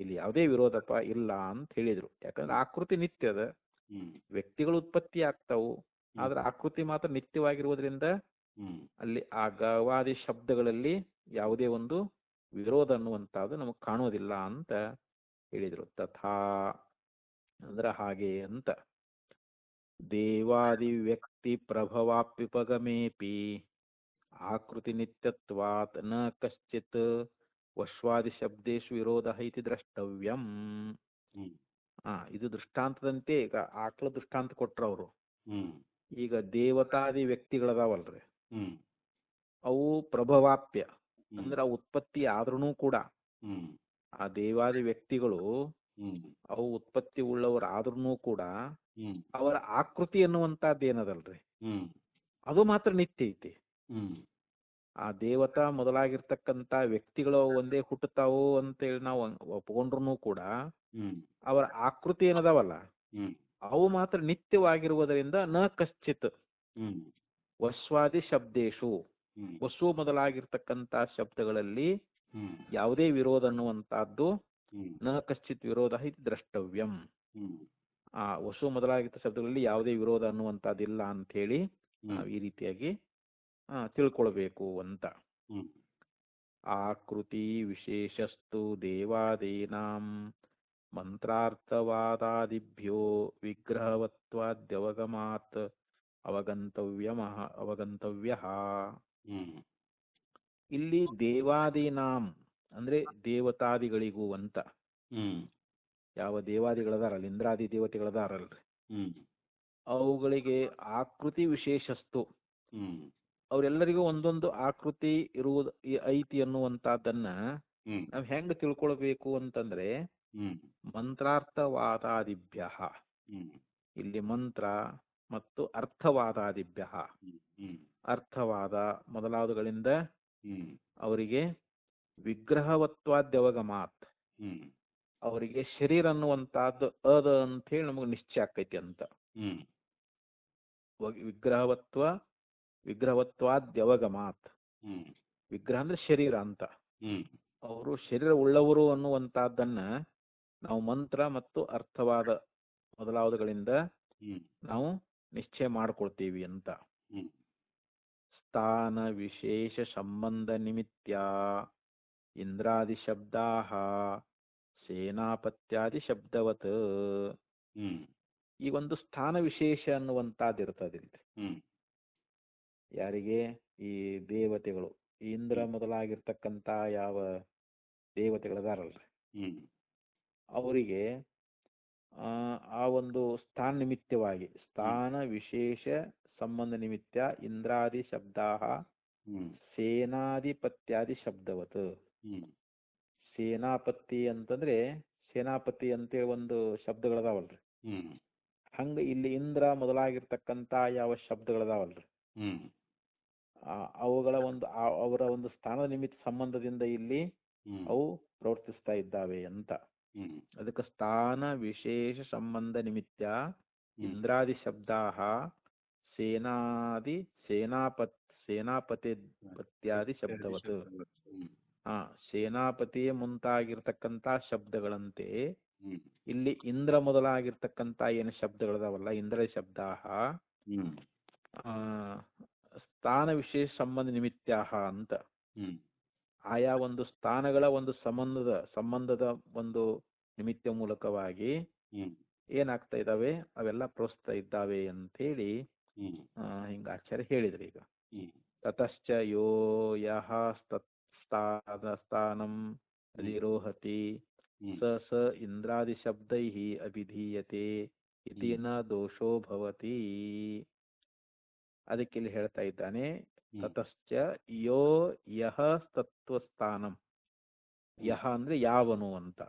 ಇಲ್ಲಿ ಯಾವುದೇ ವಿರೋಧಪ ಇಲ್ಲ ಅಂತ ಹೇಳಿದ್ರು. ಯಾಕಂದ್ರೆ ಆಕೃತಿ ನಿತ್ಯದ, ವ್ಯಕ್ತಿಗಳು ಉತ್ಪತ್ತಿ ಆಗ್ತಾವು, ಆದ್ರೆ ಆಕೃತಿ ಮಾತ್ರ ನಿತ್ಯವಾಗಿರುವುದರಿಂದ ಅಲ್ಲಿ ಆ ಗವಾದಿ ಶಬ್ದಗಳಲ್ಲಿ ಯಾವುದೇ ಒಂದು ವಿರೋಧ ಅನ್ನುವಂತಹದ್ದು ನಮಗ್ ಕಾಣೋದಿಲ್ಲ ಅಂತ ಹೇಳಿದ್ರು. ತಥಾ ಅಂದ್ರೆ ಹಾಗೆ ಅಂತ. ದೇವಾದಿ ವ್ಯಕ್ತಿ ಪ್ರಭವಾಪ್ಯುಪಗಮೇಪಿ ಆಕೃತಿ ನಿತ್ಯತ್ವಾತ್ ನ ಕಶ್ಚಿತ್ ವಶ್ವಾದಿ ಶಬ್ದೇಶು ವಿರೋಧ ಇತಿ ದ್ರಷ್ಟವ್ಯಂ. ಇದು ದೃಷ್ಟಾಂತದಂತೆ, ಈಗ ಆಕಳ ದೃಷ್ಟಾಂತ ಕೊಟ್ರ ಅವರು. ಈಗ ದೇವತಾದಿ ವ್ಯಕ್ತಿಗಳದಾವಲ್ರಿ, ಅವು ಪ್ರಭವಾಪ್ಯ ಅಂದ್ರೆ ಅವು ಉತ್ಪತ್ತಿ ಆದ್ರೂ ಕೂಡ ಆ ದೇವಾದಿ ವ್ಯಕ್ತಿಗಳು ಅವು ಉತ್ಪತ್ತಿ ಉಳ್ಳವರಾದ್ರೂ ಕೂಡ ಅವರ ಆಕೃತಿ ಅನ್ನುವಂತಹದ್ದು ಏನದಲ್ರಿ, ಅದು ಮಾತ್ರ ನಿತ್ಯ ಐತಿ. ಆ ದೇವತಾ ಮೊದಲಾಗಿರ್ತಕ್ಕಂಥ ವ್ಯಕ್ತಿಗಳು ಒಂದೇ ಹುಟ್ಟುತ್ತಾವು ಅಂತೇಳಿ ನಾವು ಒಪ್ಕೊಂಡ್ರು ಕೂಡ ಅವರ ಆಕೃತಿ ಏನದಾವಲ್ಲ ಅವು ಮಾತ್ರ ನಿತ್ಯವಾಗಿರುವುದರಿಂದ ನ ಕಶ್ಚಿತ್ ವಸ್ವಾದಿ ಶಬ್ದೇಶು, ವಸು ಮೊದಲಾಗಿರ್ತಕ್ಕಂಥ ಶಬ್ದಗಳಲ್ಲಿ ಯಾವುದೇ ವಿರೋಧ ಅನ್ನುವಂತಹದ್ದು ನ ಕಶ್ಚಿತ್ ವಿರೋಧ ಇತಿ ದ್ರಷ್ಟವ್ಯಂ. ಆ ವಸು ಮೊದಲಾಗಿರ್ತ ಶಬ್ದಗಳಲ್ಲಿ ಯಾವುದೇ ವಿರೋಧ ಅನ್ನುವಂತಹದ್ದಿಲ್ಲ ಅಂತ ಹೇಳಿ ನಾವು ಈ ರೀತಿಯಾಗಿ ತಿಳ್ಕೊಳ್ಬೇಕು ಅಂತ. ಆಕೃತಿ ವಿಶೇಷಸ್ತು ದೇವಾದೀನಾಂ ಮಂತ್ರಾರ್ಥವಾದಾದಿಭ್ಯೋ ವಿಗ್ರಹವತ್ವಾದ್ಯವಗಮಾತ್ ಅವಗಂತವ್ಯಃ. ಹ್ಮ್ ಇಲ್ಲಿ ದೇವಾದೀನಾಂ ಅಂದ್ರೆ ದೇವತಾದಿಗಳಿಗೂ ಅಂತ. ಹ್ಮ್ ಯಾವ ದೇವಾದಿಗಳದಾರಲ್ಲ, ಇಂದ್ರಾದಿ ದೇವತೆಗಳದಾರಲ್ರಿ, ಹ್ಮ್ ಅವುಗಳಿಗೆ ಆಕೃತಿ ವಿಶೇಷಸ್ತು, ಹ್ಮ್ ಅವರೆಲ್ಲರಿಗೂ ಒಂದೊಂದು ಆಕೃತಿ ಇರುವುದು ಐತಿ ಅನ್ನುವಂಥದ್ದನ್ನ ಹ್ಮ್ ನಾವು ಹೆಂಗೆ ತಿಳ್ಕೊಳ್ಬೇಕು ಅಂತಂದ್ರೆ ಹ್ಮ್ ಮಂತ್ರಾರ್ಥವಾದಾದಿಭ್ಯ, ಹ್ಮ್ ಇಲ್ಲಿ ಮಂತ್ರ ಮತ್ತು ಅರ್ಥವಾದಾದಿಭ್ಯ, ಹ್ಮ್ ಹ್ಮ್ ಅರ್ಥವಾದ ಮೊದಲಾದವುಗಳಿಂದ ಹ್ಮ್ ಅವರಿಗೆ ವಿಗ್ರಹವತ್ವಾದ್ಯವಗಮಾತ್, ಹ್ಮ್ ಅವರಿಗೆ ಶರೀರ ಅನ್ನುವಂಥದ್ದು ಅದ ಅಂತ ಹೇಳಿ ನಮಗೆ ನಿಶ್ಚಯ ಆಕೈತಿ ಅಂತ. ಹ್ಮ್ ವಿಗ್ರಹವತ್ವಾದ್ಯವಗಮಾತ್, ಹ್ಮ್ ವಿಗ್ರಹ ಅಂದ್ರೆ ಶರೀರ ಅಂತ. ಹ್ಮ್ ಅವರು ಶರೀರ ಉಳ್ಳವರು ಅನ್ನುವಂಥದ್ದನ್ನ ನಾವು ಮಂತ್ರ ಮತ್ತು ಅರ್ಥವಾದ ಮೊದಲಾದವುಗಳಿಂದ ಹ್ಮ್ ನಾವು ನಿಶ್ಚಯ ಮಾಡ್ಕೊಳ್ತೀವಿ ಅಂತ. ಹ್ಮ್ ಸ್ಥಾನ ವಿಶೇಷ ಸಂಬಂಧ ನಿಮಿತ್ಯ ಇಂದ್ರಾದಿ ಶಬ್ದಾ ಸೇನಾಪತ್ಯಾದಿ ಶಬ್ದವತ್. ಹ್ಮ್ ಈ ಒಂದು ಸ್ಥಾನ ವಿಶೇಷ ಅನ್ನುವಂಥದ್ದು ಇರ್ತದಿಲ್ಲ. ಹ್ಮ್ ಯಾರಿಗೆ? ಈ ದೇವತೆಗಳು, ಈ ಇಂದ್ರ ಮೊದಲಾಗಿರ್ತಕ್ಕಂಥ ಯಾವ ದೇವತೆಗಳದಾರಲ್ರಿ, ಹ್ಮ್ ಅವರಿಗೆ ಆ ಒಂದು ಸ್ಥಾನ ನಿಮಿತ್ತವಾಗಿ ಸ್ಥಾನ ವಿಶೇಷ ಸಂಬಂಧ ನಿಮಿತ್ತ ಇಂದ್ರಾದಿ ಶಬ್ದಾ ಹ್ಮ್ ಸೇನಾಧಿಪತ್ಯಾದಿ ಶಬ್ದವತ್. ಹ್ಮ್ ಸೇನಾಪತಿ ಅಂತಂದ್ರೆ ಸೇನಾಪತಿ ಅಂತೇಳಿ ಒಂದು ಶಬ್ದಗಳದಾವಲ್ರಿ, ಹ್ಮ್ ಹಂಗ ಇಲ್ಲಿ ಇಂದ್ರ ಮೊದಲಾಗಿರ್ತಕ್ಕಂಥ ಯಾವ ಶಬ್ದಗಳದಾವಲ್ರಿ, ಹ್ಮ್ ಅವುಗಳ ಒಂದು ಅವರ ಒಂದು ಸ್ಥಾನದ ನಿಮಿತ್ತ ಸಂಬಂಧದಿಂದ ಇಲ್ಲಿ ಹ್ಮ್ ಅವು ಪ್ರವರ್ತಿಸ್ತಾ ಇದ್ದಾವೆ ಅಂತ. ಹ್ಮ್ ಅದಕ್ಕೆ ಸ್ಥಾನ ವಿಶೇಷ ಸಂಬಂಧ ನಿಮಿತ್ತ ಹ್ಮ್ ಇಂದ್ರಾದಿ ಶಬ್ದಾ ಸೇನಾದಿ ಸೇನಾಪತ್ಯಾದಿ ಶಬ್ದವತ್. ಹ್ಮ್ ಸೇನಾಪತಿಯ ಮುಂತಾಗಿರ್ತಕ್ಕಂಥ ಶಬ್ದಗಳಂತೆ ಹ್ಮ್ ಇಲ್ಲಿ ಇಂದ್ರ ಮೊದಲಾಗಿರ್ತಕ್ಕಂಥ ಏನು ಶಬ್ದಗಳದಾವಲ್ಲ, ಇಂದ್ರ ಶಬ್ದಾ ಹ್ಮ್ ಸ್ಥಾನ ವಿಶೇಷ ಸಂಬಂಧ ನಿಮಿತ್ಯ ಅಂತ. ಹ್ಮ್ ಆಯಾ ಒಂದು ಸ್ಥಾನಗಳ ಒಂದು ಸಂಬಂಧದ ಒಂದು ನಿಮಿತ್ತ ಮೂಲಕವಾಗಿ ಹ್ಮ್ ಏನಾಗ್ತಾ ಇದ್ದಾವೆ, ಅವೆಲ್ಲ ಪ್ರೋತ್ಸಾಹ ಇದ್ದಾವೆ ಅಂತೇಳಿ ಹ್ಮ್ ಹಿಂಗ ಆಚಾರ್ಯ ಹೇಳಿದ್ರಿ. ಈಗ ಹ್ಮ್ ತತಶ್ಚ ಯೋ ಯಹ ಸ್ಥಾನಂ ಅಧಿರೋಹತಿ ಸ ಸ ಇಂದ್ರಾದಿ ಶಬ್ದೈಃ ಅಭಿಧೀಯತೆ ಇತಿ ನ ದೋಷೋ ಭವತಿ. ಅದಕ್ಕೆ ಇಲ್ಲಿ ಹೇಳ್ತಾ ಇದ್ದಾನೆ, ತತಶ್ಚ ಯೋ ಯಹ ತತ್ವಸ್ಥಾನಂ, ಯಹ ಅಂದ್ರೆ ಯಾವನು ಅಂತ,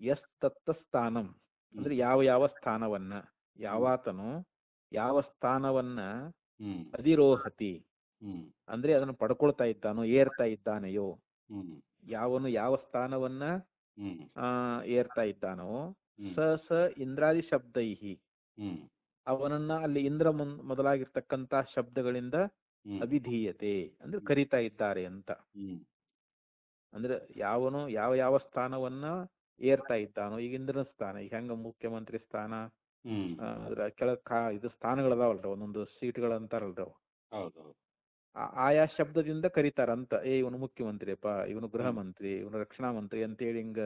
ಯಸ್ತತ್ವ ಸ್ಥಾನಂ ಅಂದ್ರೆ ಯಾವ ಯಾವ ಸ್ಥಾನವನ್ನ, ಯಾವಾತನು ಯಾವ ಸ್ಥಾನವನ್ನ ಅಧಿರೋಹತಿ ಅಂದ್ರೆ ಅದನ್ನು ಪಡ್ಕೊಳ್ತಾ ಇದ್ದಾನೋ, ಏರ್ತಾ ಇದ್ದಾನೆಯೋ, ಯಾವನು ಯಾವ ಸ್ಥಾನವನ್ನ ಏರ್ತಾ ಇದ್ದಾನೋ, ಸ ಸ ಇಂದ್ರಾದಿ ಶಬ್ದೈಹಿ ಅವನನ್ನ ಅಲ್ಲಿ ಇಂದ್ರ ಮೊದಲಾಗಿರ್ತಕ್ಕಂಥ ಶಬ್ದಗಳಿಂದ ಅಭಿಧೀಯತೆ ಅಂದ್ರೆ ಕರಿತಾ ಇದ್ದಾರೆ ಅಂತ. ಅಂದ್ರೆ ಯಾವನು ಯಾವ ಯಾವ ಸ್ಥಾನವನ್ನ ಏರ್ತಾ ಇದ್ದಾನೋ, ಈಗ ಇಂದ್ರನ ಸ್ಥಾನ, ಈಗ ಹೆಂಗ ಮುಖ್ಯಮಂತ್ರಿ ಸ್ಥಾನ, ಅದ್ರ ಇದು ಸ್ಥಾನಗಳದಾವಲ್ರಿ, ಒಂದೊಂದು ಸೀಟ್ಗಳಂತಾರಲ್ರಿ ಅವು, ಆಯಾ ಶಬ್ದದಿಂದ ಕರೀತಾರಂತ. ಇವನು ಮುಖ್ಯಮಂತ್ರಿಯಪ್ಪ, ಇವನು ಗೃಹ ಮಂತ್ರಿ, ಇವನು ರಕ್ಷಣಾ ಮಂತ್ರಿ ಅಂತೇಳಿ ಹಿಂಗ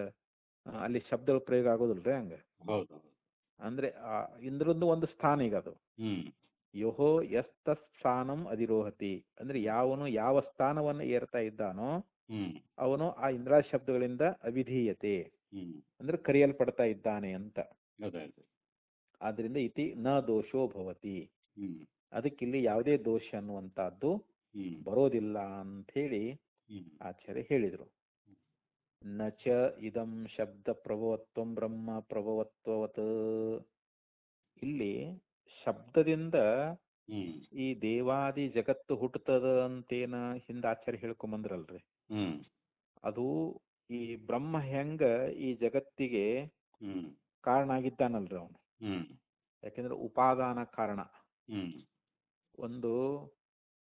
ಅಲ್ಲಿ ಶಬ್ದಗಳ ಪ್ರಯೋಗ ಆಗೋದಿಲ್ರಿ ಹಂಗ. ಅಂದ್ರೆ ಇಂದ್ರಂದು ಒಂದು ಸ್ಥಾನ ಈಗ ಅದು. ಯೋಹೋ ಯಸ್ತ ಸ್ಥಾನಂ ಅಧಿರೋಹತಿ ಅಂದ್ರೆ ಯಾವನು ಯಾವ ಸ್ಥಾನವನ್ನು ಏರ್ತಾ ಇದ್ದಾನೋ ಅವನು ಆ ಇಂದ್ರಾ ಶಬ್ದಗಳಿಂದ ಅವಿಧೀಯತೆ ಅಂದ್ರೆ ಕರೆಯಲ್ಪಡ್ತಾ ಇದ್ದಾನೆ ಅಂತ. ಆದ್ರಿಂದ ಇತಿ ನ ದೋಷೋ ಭವತಿ, ಅದಕ್ಕಿಲ್ಲಿ ಯಾವುದೇ ದೋಷ ಅನ್ನುವಂತಹದ್ದು ಬರೋದಿಲ್ಲ ಅಂತ ಹೇಳಿ ಆಚಾರ್ಯ ಹೇಳಿದರು. ನ ಚ ಇದಂ ಶಬ್ದ ಪ್ರಭವತ್ವಂ ಬ್ರಹ್ಮ ಪ್ರಭವತ್ವವತ್, ಇಲ್ಲಿ ಶಬ್ದದಿಂದ ಈ ದೇವಾದಿ ಜಗತ್ತು ಹುಟ್ಟುತ್ತದ ಅಂತೇನ ಹಿಂದ ಆಚಾರ್ಯ ಹೇಳ್ಕೊಂಬಂದ್ರಲ್ರಿ, ಅದು ಈ ಬ್ರಹ್ಮ ಹೆಂಗ ಈ ಜಗತ್ತಿಗೆ ಕಾರಣ ಆಗಿದ್ದಾನಲ್ರಿ ಅವನು. ಯಾಕೆಂದ್ರೆ ಉಪಾದಾನ ಕಾರಣ. ಒಂದು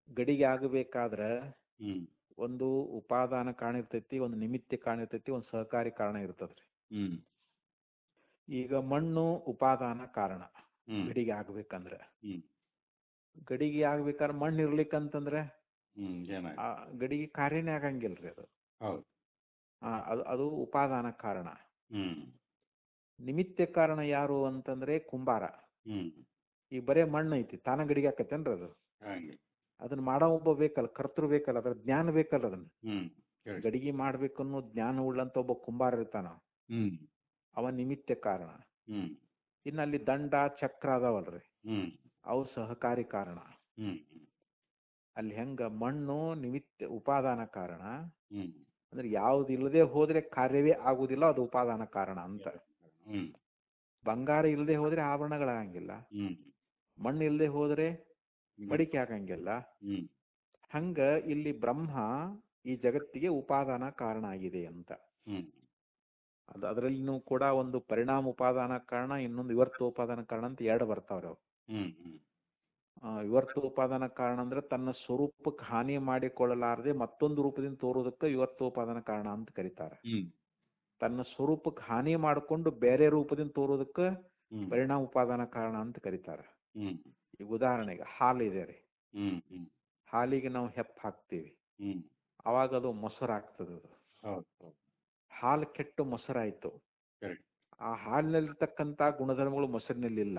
ಗಡಿಗೆ ಆಗಬೇಕಾದ್ರ ಒಂದು ಉಪಾದಾನ ಕಾರಣ ಇರ್ತೈತಿ, ಒಂದು ನಿಮಿತ್ತ ಕಾರಣ ಇರ್ತೈತಿ, ಒಂದು ಸಹಕಾರಿ ಕಾರಣ ಇರ್ತದ್ರಿ. ಈಗ ಮಣ್ಣು ಉಪಾದಾನ ಕಾರಣ ಗಡಿಗೆ ಆಗ್ಬೇಕಂದ್ರೆ, ಗಡಿಗೆ ಆಗ್ಬೇಕಾದ್ರೆ ಮಣ್ಣು ಇರ್ಲಿಕ್ಕಂತಂದ್ರೆ ಏನಾಗ ಆ ಗಡಿಗೆ ಕಾರ್ಯನೇ ಆಗಂಗಿಲ್ರಿ ಅದು. ಹೌದು. ಅದು ಅದು ಉಪಾದಾನ ಕಾರಣ. ಹ್ಮ್ ನಿಮಿತ್ತ ಕಾರಣ ಯಾರು ಅಂತಂದ್ರೆ ಕುಂಬಾರ. ಹ್ಮ್ ಈಗ ಬರೇ ಮಣ್ಣು ಐತಿ, ತಾನ ಗಡಿಗೆ ಹಾಕತ್ತೇನ್ರಿ ಅದು? ಹಂಗೆ. ಅದನ್ನ ಮಾಡೋ ಒಬ್ಬ ಬೇಕಲ್ಲ, ಕರ್ತೃ ಬೇಕಲ್ಲ, ಅದ್ರ ಜ್ಞಾನ ಬೇಕಲ್ಲ. ಅದನ್ನ ಹೇಳಿ. ಗಡಿಗೆ ಮಾಡ್ಬೇಕು ಅನ್ನೋ ಜ್ಞಾನ ಉಳ್ಳಂತ ಒಬ್ಬ ಕುಂಬಾರ ಇರ್ತಾನ, ಅವ ನಿಮಿತ್ತ ಕಾರಣ. ಇನ್ನು ಅಲ್ಲಿ ದಂಡ ಚಕ್ರ ಅದಾವಲ್ರಿ, ಅವು ಸಹಕಾರಿ ಕಾರಣ. ಅಲ್ಲಿ ಹೆಂಗ ಮಣ್ಣು ನಿಮಿತ್ತ ಉಪಾದಾನ ಕಾರಣ, ಅಂದ್ರೆ ಯಾವ್ದು ಇಲ್ಲದೆ ಹೋದ್ರೆ ಕಾರ್ಯವೇ ಆಗುದಿಲ್ಲ, ಅದು ಉಪಾದಾನ ಕಾರಣ ಅಂತ. ಬಂಗಾರ ಇಲ್ಲದೆ ಹೋದ್ರೆ ಆಭರಣಗಳಾಗಂಗಿಲ್ಲ, ಮಣ್ಣು ಇಲ್ಲದೆ ಹೋದ್ರೆ ಮಡಿಕೆ ಆಗಂಗಿಲ್ಲ. ಹಂಗ ಇಲ್ಲಿ ಬ್ರಹ್ಮ ಈ ಜಗತ್ತಿಗೆ ಉಪಾದಾನ ಕಾರಣ ಆಗಿದೆ ಅಂತ. ಅದರಲ್ಲಿನೂ ಕೂಡ ಒಂದು ಪರಿಣಾಮ ಉಪಾದಾನ ಕಾರಣ, ಇನ್ನೊಂದು ವಿವರ್ತೋಪಾದಾನ ಕಾರಣ ಅಂತ ಎರಡು ಬರ್ತಾವ್ರಿ ಅವು. ವಿವರ್ತೋಪಾದಾನ ಕಾರಣ ಅಂದ್ರೆ ತನ್ನ ಸ್ವರೂಪಕ್ಕೆ ಹಾನಿ ಮಾಡಿಕೊಳ್ಳಲಾರದೆ ಮತ್ತೊಂದು ರೂಪದಿಂದ ತೋರೋದಕ್ಕೆ ವಿವರ್ತೋಪಾದಾನ ಕಾರಣ ಅಂತ ಕರೀತಾರೆ. ತನ್ನ ಸ್ವರೂಪಕ್ಕೆ ಹಾನಿ ಮಾಡಿಕೊಂಡು ಬೇರೆ ರೂಪದಿಂದ ತೋರೋದಕ್ಕೆ ಪರಿಣಾಮ ಉಪಾದಾನ ಕಾರಣ ಅಂತ ಕರೀತಾರೆ. ಈಗ ಉದಾಹರಣೆಗೆ ಹಾಲು ಇದೆ ರೀ, ಹಾಲಿಗೆ ನಾವು ಹೆಪ್ಪ ಹಾಕ್ತೀವಿ, ಅವಾಗ ಅದು ಮೊಸರು ಆಗ್ತದೆ. ಅದು ಹಾಲು ಕೆಟ್ಟು ಮೊಸರಾಯ್ತು, ಆ ಹಾಲಿನಲ್ಲಿರ್ತಕ್ಕಂಥ ಗುಣಧರ್ಮಗಳು ಮೊಸರಿನಲ್ಲಿ ಇಲ್ಲ.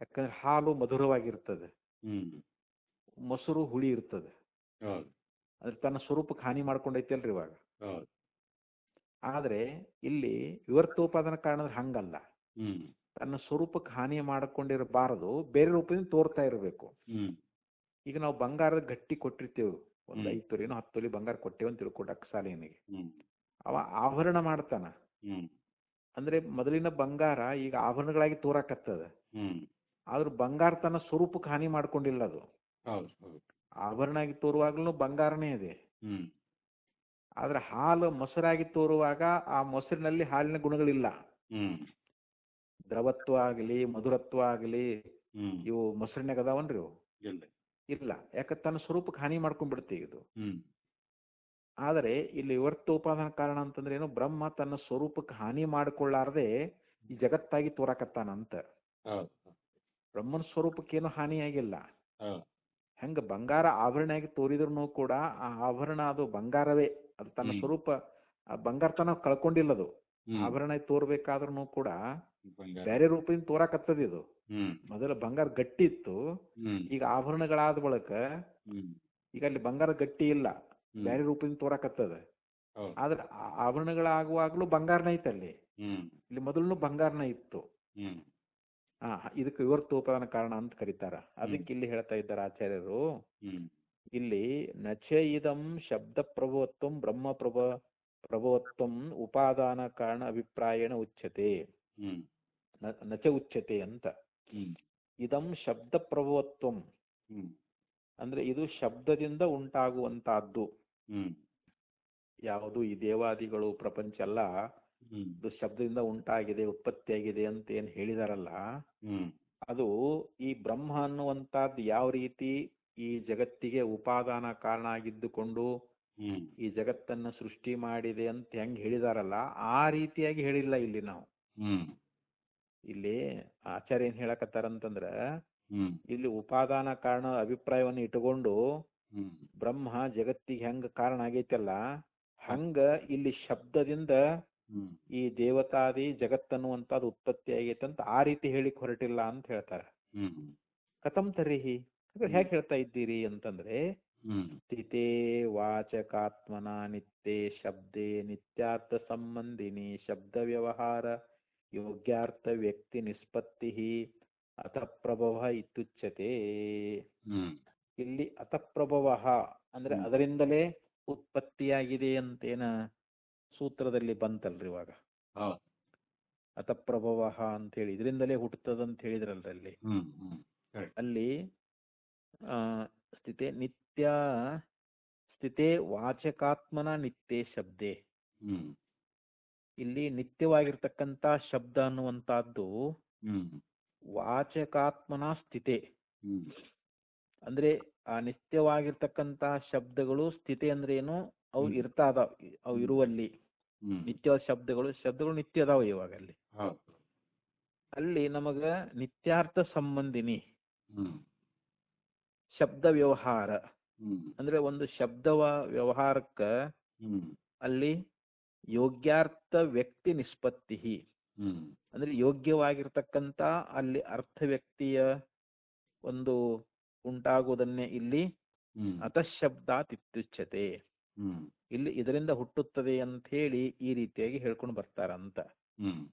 ಯಾಕಂದ್ರೆ ಹಾಲು ಮಧುರವಾಗಿರ್ತದೆ, ಮೊಸರು ಹುಳಿ ಇರ್ತದೆ. ಅದ್ರ ತನ್ನ ಸ್ವರೂಪಕ್ಕೆ ಹಾನಿ ಮಾಡ್ಕೊಂಡೈತಿ ಅಲ್ರಿ ಇವಾಗ. ಆದ್ರೆ ಇಲ್ಲಿ ವಿವರ್ತೋಪಾದಾನ ಕಾರಣ ಹಂಗಲ್ಲ, ತನ್ನ ಸ್ವರೂಪಕ್ಕೆ ಹಾನಿ ಮಾಡಿಕೊಂಡಿರಬಾರದು, ಬೇರೆ ರೂಪದಿಂದ ತೋರ್ತಾ ಇರಬೇಕು. ಈಗ ನಾವು ಬಂಗಾರದ ಗಟ್ಟಿ ಕೊಟ್ಟಿರ್ತೇವೆ, ಒಂದು 5 ತೊಲಿನೋ 10 ತೊಲಿ ಬಂಗಾರ ಕೊಟ್ಟೇವೆ ಅಂತ ತಿಳ್ಕೊಟ್ಟು ಅಕ್ಸಾಲಿನಿಗೆ, ಅವ ಆಭರಣ ಮಾಡ್ತಾನ. ಅಂದ್ರೆ ಮೊದಲಿನ ಬಂಗಾರ ಈಗ ಆಭರಣಗಳಾಗಿ ತೋರಾಕತ್ತದ, ಆದ್ರೂ ಬಂಗಾರ ತನ್ನ ಸ್ವರೂಪಕ್ಕೆ ಹಾನಿ ಮಾಡ್ಕೊಂಡಿಲ್ಲ. ಅದು ಆಭರಣ ಆಗಿ ತೋರುವಾಗ್ಲೂ ಬಂಗಾರನೇ ಇದೆ. ಆದ್ರೆ ಹಾಲು ಮೊಸರಾಗಿ ತೋರುವಾಗ ಆ ಮೊಸರಿನಲ್ಲಿ ಹಾಲಿನ ಗುಣಗಳಿಲ್ಲ. ದ್ರವತ್ವ ಆಗಲಿ ಮಧುರತ್ವ ಆಗಲಿ ಇವು ಮೊಸರಿನಾಗ ಅದಾವನ್ರಿ, ಇವು ಇಲ್ಲ. ಯಾಕಂದ್ರೆ ತನ್ನ ಸ್ವರೂಪಕ್ಕೆ ಹಾನಿ ಮಾಡ್ಕೊಂಡ್ಬಿಡುತ್ತೆ ಇದು. ಆದರೆ ಇಲ್ಲಿ ವಿವರ್ತೋಪಾದಾನ ಕಾರಣ ಅಂತಂದ್ರೆ ಏನು, ಬ್ರಹ್ಮ ತನ್ನ ಸ್ವರೂಪಕ್ಕೆ ಹಾನಿ ಮಾಡಿಕೊಳ್ಳಾರದೆ ಈ ಜಗತ್ತಾಗಿ ತೋರಾಕತ್ತಾನಂತ. ಬ್ರಹ್ಮನ ಸ್ವರೂಪಕ್ಕೇನು ಹಾನಿಯಾಗಿಲ್ಲ. ಹೆಂಗ ಬಂಗಾರ ಆಭರಣ ಆಗಿ ತೋರಿದ್ರು ಕೂಡ ಆ ಆಭರಣ ಅದು ಬಂಗಾರವೇ, ಅದು ತನ್ನ ಸ್ವರೂಪ ಬಂಗಾರ ತನ ಕಳ್ಕೊಂಡಿಲ್ಲ. ಅದು ಆಭರಣ ತೋರ್ಬೇಕಾದ್ರೂ ಕೂಡ ಬೇರೆ ರೂಪದಿಂದ ತೋರಾಕತ್ತದ. ಇದು ಮೊದಲ ಬಂಗಾರ ಗಟ್ಟಿ ಇತ್ತು, ಈಗ ಆಭರಣಗಳಾದ ಬಳಿಕ ಈಗ ಅಲ್ಲಿ ಬಂಗಾರ ಗಟ್ಟಿ ಇಲ್ಲ, ಬೇರೆ ರೂಪದಿಂದ ತೋರಾಕತ್ತದ. ಆದ್ರೆ ಆಭರಣಗಳಾಗುವಾಗ್ಲೂ ಬಂಗಾರನ ಐತಲ್ಲಿ, ಇಲ್ಲಿ ಮೊದಲು ಬಂಗಾರನ ಇತ್ತು. ಇದಕ್ಕೆ ವಿವರ್ತೋಪಾದಾನ ಕಾರಣ ಅಂತ ಕರೀತಾರ. ಅದಕ್ಕೆ ಇಲ್ಲಿ ಹೇಳ್ತಾ ಇದ್ದಾರೆ ಆಚಾರ್ಯರು, ಇಲ್ಲಿ ನಚ ಇದಂ ಶಬ್ದ ಪ್ರಭವತ್ವಂ ಬ್ರಹ್ಮ ಪ್ರಭವತ್ವಂ ಉಪಾದಾನ ಕಾರಣ ಅಭಿಪ್ರಾಯಣ ಉಚ್ಯತೆ, ನಚ ಉಚ್ಯತೆ ಅಂತ. ಇದಂ ಶಬ್ದ ಪ್ರಭವತ್ವಂ ಅಂದ್ರೆ ಇದು ಶಬ್ದದಿಂದ ಉಂಟಾಗುವಂತಹದ್ದು. ಯಾವುದು ಈ ದೇವಾದಿಗಳು ಪ್ರಪಂಚ ಎಲ್ಲ ಇದು ಶಬ್ದದಿಂದ ಉಂಟಾಗಿದೆ, ಉತ್ಪತ್ತಿಯಾಗಿದೆ ಅಂತ ಏನ್ ಹೇಳಿದಾರಲ್ಲ, ಅದು ಈ ಬ್ರಹ್ಮ ಅನ್ನುವಂತಹದ್ದು ಯಾವ ರೀತಿ ಈ ಜಗತ್ತಿಗೆ ಉಪಾದಾನ ಕಾರಣ ಆಗಿದ್ದುಕೊಂಡು ಈ ಜಗತ್ತನ್ನ ಸೃಷ್ಟಿ ಮಾಡಿದೆ ಅಂತ ಹೆಂಗ್ ಹೇಳಿದಾರಲ್ಲ, ಆ ರೀತಿಯಾಗಿ ಹೇಳಿಲ್ಲ ಇಲ್ಲಿ ನಾವು. ಇಲ್ಲಿ ಆಚಾರ್ಯ ಏನ್ ಹೇಳಕತ್ತಾರಂತಂದ್ರ, ಇಲ್ಲಿ ಉಪಾದಾನ ಕಾರಣ ಅಭಿಪ್ರಾಯವನ್ನು ಇಟ್ಟುಕೊಂಡು ಬ್ರಹ್ಮ ಜಗತ್ತಿಗೆ ಹೆಂಗ ಕಾರಣ ಆಗೈತಲ್ಲ, ಹಂಗ ಇಲ್ಲಿ ಶಬ್ದದಿಂದ ಈ ದೇವತಾದಿ ಜಗತ್ತನ್ನುವಂತದ್ದು ಉತ್ಪತ್ತಿ ಆಗೈತೆ ಅಂತ ಆ ರೀತಿ ಹೇಳಿಕ್ ಹೊರಟಿಲ್ಲ ಅಂತ ಹೇಳ್ತಾರೆ. ಕಥಂ ತರ್ಹಿ, ಹೇಗೆ ಹೇಳ್ತಾ ಇದ್ದೀರಿ ಅಂತಂದ್ರೆ, ಸ್ಥಿತೇ ವಾಚಕಾತ್ಮನ ನಿತ್ಯೆ ಶಬ್ದೇ ನಿತ್ಯಾರ್ಥ ಸಂಬಂಧಿನಿ ಶಬ್ದ ವ್ಯವಹಾರ ಯೋಗ್ಯಾರ್ಥ ವ್ಯಕ್ತಿ ನಿಷ್ಪತ್ತಿ ಅತಃಪ್ರಭವ ಇತ್ಯುಚ್ಯತೆ. ಇಲ್ಲಿ ಅತಃಪ್ರಭವ ಅಂದ್ರೆ ಅದರಿಂದಲೇ ಉತ್ಪತ್ತಿಯಾಗಿದೆ ಅಂತೇನ ಸೂತ್ರದಲ್ಲಿ ಬಂತಲ್ರಿ ಇವಾಗ. ಅತಃಪ್ರಭವ ಅಂತ ಹೇಳಿ ಇದರಿಂದಲೇ ಹುಟ್ಟುತ್ತದಂತ ಹೇಳಿದ್ರಲ್ರಿ ಅಲ್ಲಿ. ಸ್ಥಿತೆ ನಿತ್ಯ ಸ್ಥಿತೆ ವಾಚಕಾತ್ಮನ ನಿತ್ಯೆ ಶಬ್ದೆ, ಇಲ್ಲಿ ನಿತ್ಯವಾಗಿರ್ತಕ್ಕಂಥ ಶಬ್ದ ಅನ್ನುವಂತಹದ್ದು ವಾಚಕಾತ್ಮನ ಸ್ಥಿತೆ ಅಂದ್ರೆ ಆ ನಿತ್ಯವಾಗಿರ್ತಕ್ಕಂಥ ಶಬ್ದಗಳು. ಸ್ಥಿತಿ ಅಂದ್ರೆ ಏನು, ಅವು ಇರ್ತಾ ಅದಾವ, ಅವು ಇರುವಲ್ಲಿ ನಿತ್ಯವಾದ ಶಬ್ದಗಳು ನಿತ್ಯ ಅದಾವ ಇವಾಗ ಅಲ್ಲಿ. ಅಲ್ಲಿ ನಮಗ ನಿತ್ಯಾರ್ಥ ಸಂಬಂಧಿನಿ ಶಬ್ದ ವ್ಯವಹಾರ ಹ್ಮ್ ಅಂದ್ರೆ ಒಂದು ಶಬ್ದವ ವ್ಯವಹಾರಕ್ಕ ಹ್ಮ್ ಅಲ್ಲಿ ಯೋಗ್ಯಾರ್ಥ ವ್ಯಕ್ತಿ ನಿಷ್ಪತ್ತಿ, ಹ್ಮ್ ಅಂದ್ರೆ ಯೋಗ್ಯವಾಗಿರ್ತಕ್ಕಂಥ ಅಲ್ಲಿ ಅರ್ಥ ವ್ಯಕ್ತಿಯ ಒಂದು ಉಂಟಾಗುವುದನ್ನೇ ಇಲ್ಲಿ ಹ್ಮ್ ಅತಃಶಬ್ದಾತ್ ಇತ್ಯುಚ್ಯತೆ, ಹ್ಮ್ ಇಲ್ಲಿ ಇದರಿಂದ ಹುಟ್ಟುತ್ತದೆ ಅಂತ ಹೇಳಿ ಈ ರೀತಿಯಾಗಿ ಹೇಳ್ಕೊಂಡು ಬರ್ತಾರಂತ. ಹ್ಮ್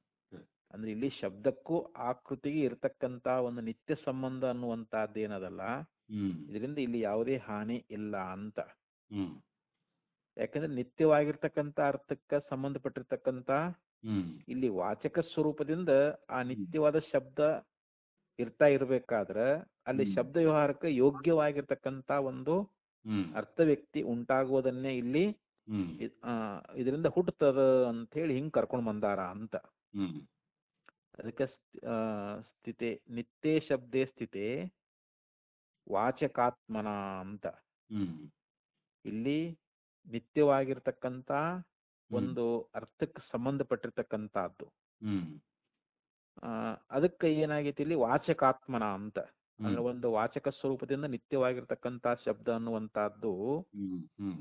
ಅಂದ್ರೆ ಇಲ್ಲಿ ಶಬ್ದಕ್ಕೂ ಆಕೃತಿಗೆ ಇರತಕ್ಕಂತ ಒಂದು ನಿತ್ಯ ಸಂಬಂಧ ಅನ್ನುವಂತಹದ್ದೇನದಲ್ಲ, ಹ್ಮ್ ಇದರಿಂದ ಇಲ್ಲಿ ಯಾವುದೇ ಹಾನಿ ಇಲ್ಲ ಅಂತ. ಹ್ಮ್ ಯಾಕಂದ್ರೆ ನಿತ್ಯವಾಗಿರ್ತಕ್ಕಂಥ ಅರ್ಥಕ್ಕೆ ಸಂಬಂಧಪಟ್ಟಿರ್ತಕ್ಕಂಥ ಹ್ಮ್ ಇಲ್ಲಿ ವಾಚಕ ಸ್ವರೂಪದಿಂದ ಆ ನಿತ್ಯವಾದ ಶಬ್ದ ಇರ್ತಾ ಇರ್ಬೇಕಾದ್ರೆ ಅಲ್ಲಿ ಶಬ್ದ ವ್ಯವಹಾರಕ್ಕೆ ಯೋಗ್ಯವಾಗಿರ್ತಕ್ಕಂಥ ಒಂದು ಹ್ಮ್ ಅರ್ಥ ವ್ಯಕ್ತಿ ಉಂಟಾಗುವುದನ್ನೇ ಇಲ್ಲಿ ಹ್ಮ್ ಇದರಿಂದ ಹುಟ್ಟುತ್ತದ ಅಂತ ಹೇಳಿ ಹಿಂಗ್ ಕರ್ಕೊಂಡ್ ಬಂದಾರ ಅಂತ. ಹ್ಮ್ ಅದಕ್ಕೆ ಸ್ಥಿತೆ ನಿತ್ಯೇ ಶಬ್ದೇ ಸ್ಥಿತೆ ವಾಚಕಾತ್ಮನ ಅಂತ. ಹ್ಮ್ ಇಲ್ಲಿ ನಿತ್ಯವಾಗಿರ್ತಕ್ಕಂಥ ಒಂದು ಅರ್ಥಕ್ಕೆ ಸಂಬಂಧಪಟ್ಟಿರ್ತಕ್ಕಂಥದ್ದು, ಹ್ಮ್ ಅದಕ್ಕೆ ಏನಾಗೈತಿ ಇಲ್ಲಿ ವಾಚಕಾತ್ಮನ ಅಂತ. ಅಂದ್ರೆ ಒಂದು ವಾಚಕ ಸ್ವರೂಪದಿಂದ ನಿತ್ಯವಾಗಿರ್ತಕ್ಕಂಥ ಶಬ್ದ ಅನ್ನುವಂತಹದ್ದು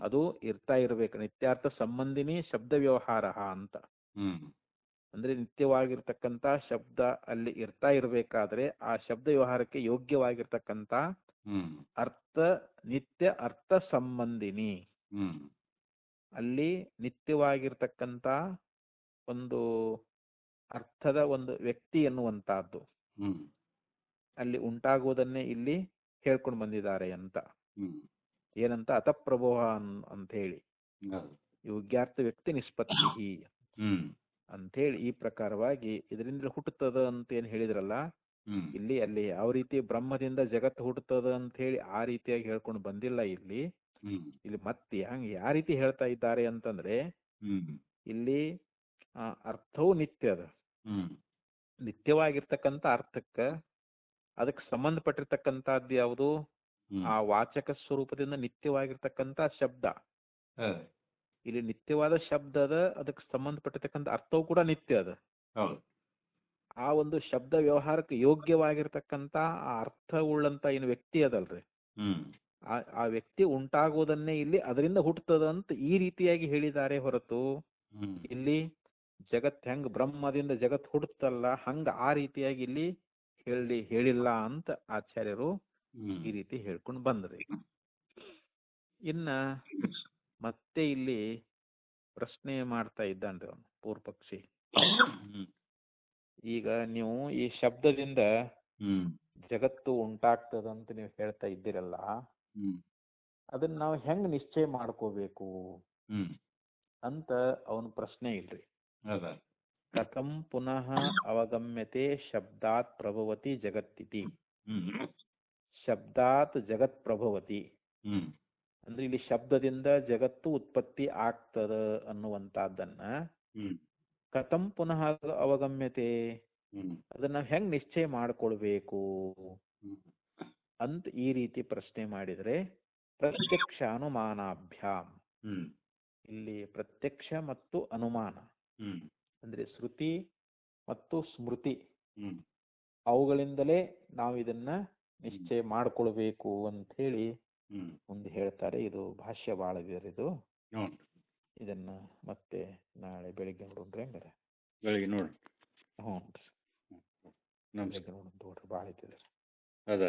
ಅದು ಇರ್ತಾ ಇರ್ಬೇಕು, ನಿತ್ಯಾರ್ಥ ಸಂಬಂಧಿನಿ ಶಬ್ದ ವ್ಯವಹಾರ ಅಂತ. ಅಂದ್ರೆ ನಿತ್ಯವಾಗಿರ್ತಕ್ಕಂಥ ಶಬ್ದ ಅಲ್ಲಿ ಇರ್ತಾ ಇರ್ಬೇಕಾದ್ರೆ ಆ ಶಬ್ದ ವ್ಯವಹಾರಕ್ಕೆ ಯೋಗ್ಯವಾಗಿರ್ತಕ್ಕಂಥ ಅರ್ಥ ನಿತ್ಯ ಅರ್ಥ ಸಂಬಂಧಿನಿ, ಅಲ್ಲಿ ನಿತ್ಯವಾಗಿರ್ತಕ್ಕಂಥ ಒಂದು ಅರ್ಥದ ಒಂದು ವ್ಯಕ್ತಿ ಎನ್ನುವಂತಹದ್ದು ಅಲ್ಲಿ ಉಂಟಾಗುವುದನ್ನೇ ಇಲ್ಲಿ ಹೇಳ್ಕೊಂಡು ಬಂದಿದ್ದಾರೆ ಅಂತ. ಏನಂತ ಅತಃಪ್ರಭೋ ಅಂತ ಹೇಳಿ ಯೋಗ್ಯಾರ್ಥ ವ್ಯಕ್ತಿ ನಿಷ್ಪತ್ತಿ ಅಂತ ಹೇಳಿ ಈ ಪ್ರಕಾರವಾಗಿ ಇದರಿಂದ ಹುಟ್ಟುತ್ತದ ಅಂತ ಏನ್ ಹೇಳಿದ್ರಲ್ಲ, ಇಲ್ಲಿ ಅಲ್ಲಿ ಯಾವ ರೀತಿ ಬ್ರಹ್ಮದಿಂದ ಜಗತ್ತು ಹುಟ್ಟುತ್ತದ ಅಂತ ಹೇಳಿ ಆ ರೀತಿಯಾಗಿ ಹೇಳ್ಕೊಂಡು ಬಂದಿಲ್ಲ ಇಲ್ಲಿ. ಇಲ್ಲಿ ಮತ್ತೆ ಹಂಗೆ ಯಾವ ರೀತಿ ಹೇಳ್ತಾ ಇದ್ದಾರೆ ಅಂತಂದ್ರೆ ಇಲ್ಲಿ ಅರ್ಥವು ನಿತ್ಯದ, ನಿತ್ಯವಾಗಿರ್ತಕ್ಕಂಥ ಅರ್ಥಕ್ಕ ಅದಕ್ಕೆ ಸಂಬಂಧಪಟ್ಟಿರ್ತಕ್ಕಂಥದ್ದು ಯಾವುದು, ಆ ವಾಚಕ ಸ್ವರೂಪದಿಂದ ನಿತ್ಯವಾಗಿರ್ತಕ್ಕಂಥ ಶಬ್ದ. ಇಲ್ಲಿ ನಿತ್ಯವಾದ ಶಬ್ದದ ಅದಕ್ಕೆ ಸಂಬಂಧಪಟ್ಟಿರ್ತಕ್ಕಂಥ ಅರ್ಥವು ಕೂಡ ನಿತ್ಯ ಅದ. ಆ ಒಂದು ಶಬ್ದ ವ್ಯವಹಾರಕ್ಕೆ ಯೋಗ್ಯವಾಗಿರ್ತಕ್ಕಂಥ ಆ ಅರ್ಥವುಳ್ಳಂತ ಏನು ವ್ಯಕ್ತಿ ಅದಲ್ರಿ, ಆ ವ್ಯಕ್ತಿ ಉಂಟಾಗುವುದನ್ನೇ ಇಲ್ಲಿ ಅದರಿಂದ ಹುಟ್ಟುತ್ತದ ಅಂತ ಈ ರೀತಿಯಾಗಿ ಹೇಳಿದ್ದಾರೆ ಹೊರತು ಇಲ್ಲಿ ಜಗತ್ ಹೆಂಗ್ ಬ್ರಹ್ಮದಿಂದ ಜಗತ್ ಹುಟ್ಟುತ್ತಲ್ಲ ಹಂಗ ಆ ರೀತಿಯಾಗಿ ಇಲ್ಲಿ ಹೇಳಿಲ್ಲ ಅಂತ ಆಚಾರ್ಯರು ಈ ರೀತಿ ಹೇಳ್ಕೊಂಡು ಬಂದ್ರಿ. ಇನ್ನ ಮತ್ತೆ ಇಲ್ಲಿ ಪ್ರಶ್ನೆ ಮಾಡ್ತಾ ಇದ್ದಾನ್ರಿ ಅವನು ಪೂರ್ವಪಕ್ಷಿ. ಈಗ ನೀವು ಈ ಶಬ್ದದಿಂದ ಜಗತ್ತು ಉಂಟಾಗ್ತದಂತ ನೀವು ಹೇಳ್ತಾ ಇದ್ದೀರಲ್ಲ, ಅದನ್ನ ನಾವು ಹೆಂಗ್ ನಿಶ್ಚಯ ಮಾಡ್ಕೋಬೇಕು ಅಂತ ಅವನ ಪ್ರಶ್ನೆ ಇಲ್ರಿ. ಕಥಂ ಪುನಃ ಅವಗಮ್ಯತೆ ಶಬ್ದಾತ್ ಪ್ರಭವತಿ ಜಗತ್ತಿತಿ, ಶಬ್ದಾತ್ ಜಗತ್ ಪ್ರಭವತಿ ಅಂದ್ರೆ ಇಲ್ಲಿ ಶಬ್ದದಿಂದ ಜಗತ್ತು ಉತ್ಪತ್ತಿ ಆಗ್ತದ ಅನ್ನುವಂತಹದ್ದನ್ನ ಕಥಂ ಪುನಃ ಅವಗಮ್ಯತೆ, ಅದನ್ನ ಹೆಂಗ್ ನಿಶ್ಚಯ ಮಾಡ್ಕೊಳ್ಬೇಕು ಅಂತ ಈ ರೀತಿ ಪ್ರಶ್ನೆ ಮಾಡಿದ್ರೆ, ಪ್ರತ್ಯಕ್ಷ ಅನುಮಾನಾಭ್ಯಾಮ್, ಇಲ್ಲಿ ಪ್ರತ್ಯಕ್ಷ ಮತ್ತು ಅನುಮಾನ ಅಂದ್ರೆ ಶ್ರುತಿ ಮತ್ತು ಸ್ಮೃತಿ ಅವುಗಳಿಂದಲೇ ನಾವು ಇದನ್ನ ನಿಶ್ಚಯ ಮಾಡ್ಕೊಳ್ಬೇಕು ಅಂತ ಹೇಳಿ ಮುಂದೆ ಹೇಳ್ತಾರೆ. ಇದು ಭಾಷ್ಯ ಬಾಳ ಇದು, ಇದನ್ನ ಮತ್ತೆ ನಾಳೆ ಬೆಳಿಗ್ಗೆ ನೋಡ್ರಿ. ಹಂಗಾರೆ ಬೆಳಿಗ್ಗೆ ನೋಡಿ. ಹ್ಞೂ, ಬೆಳಿಗ್ಗೆ ನೋಡೋಣ, ಭಾಳ ಐತಿದ್ರಿ. ಅದ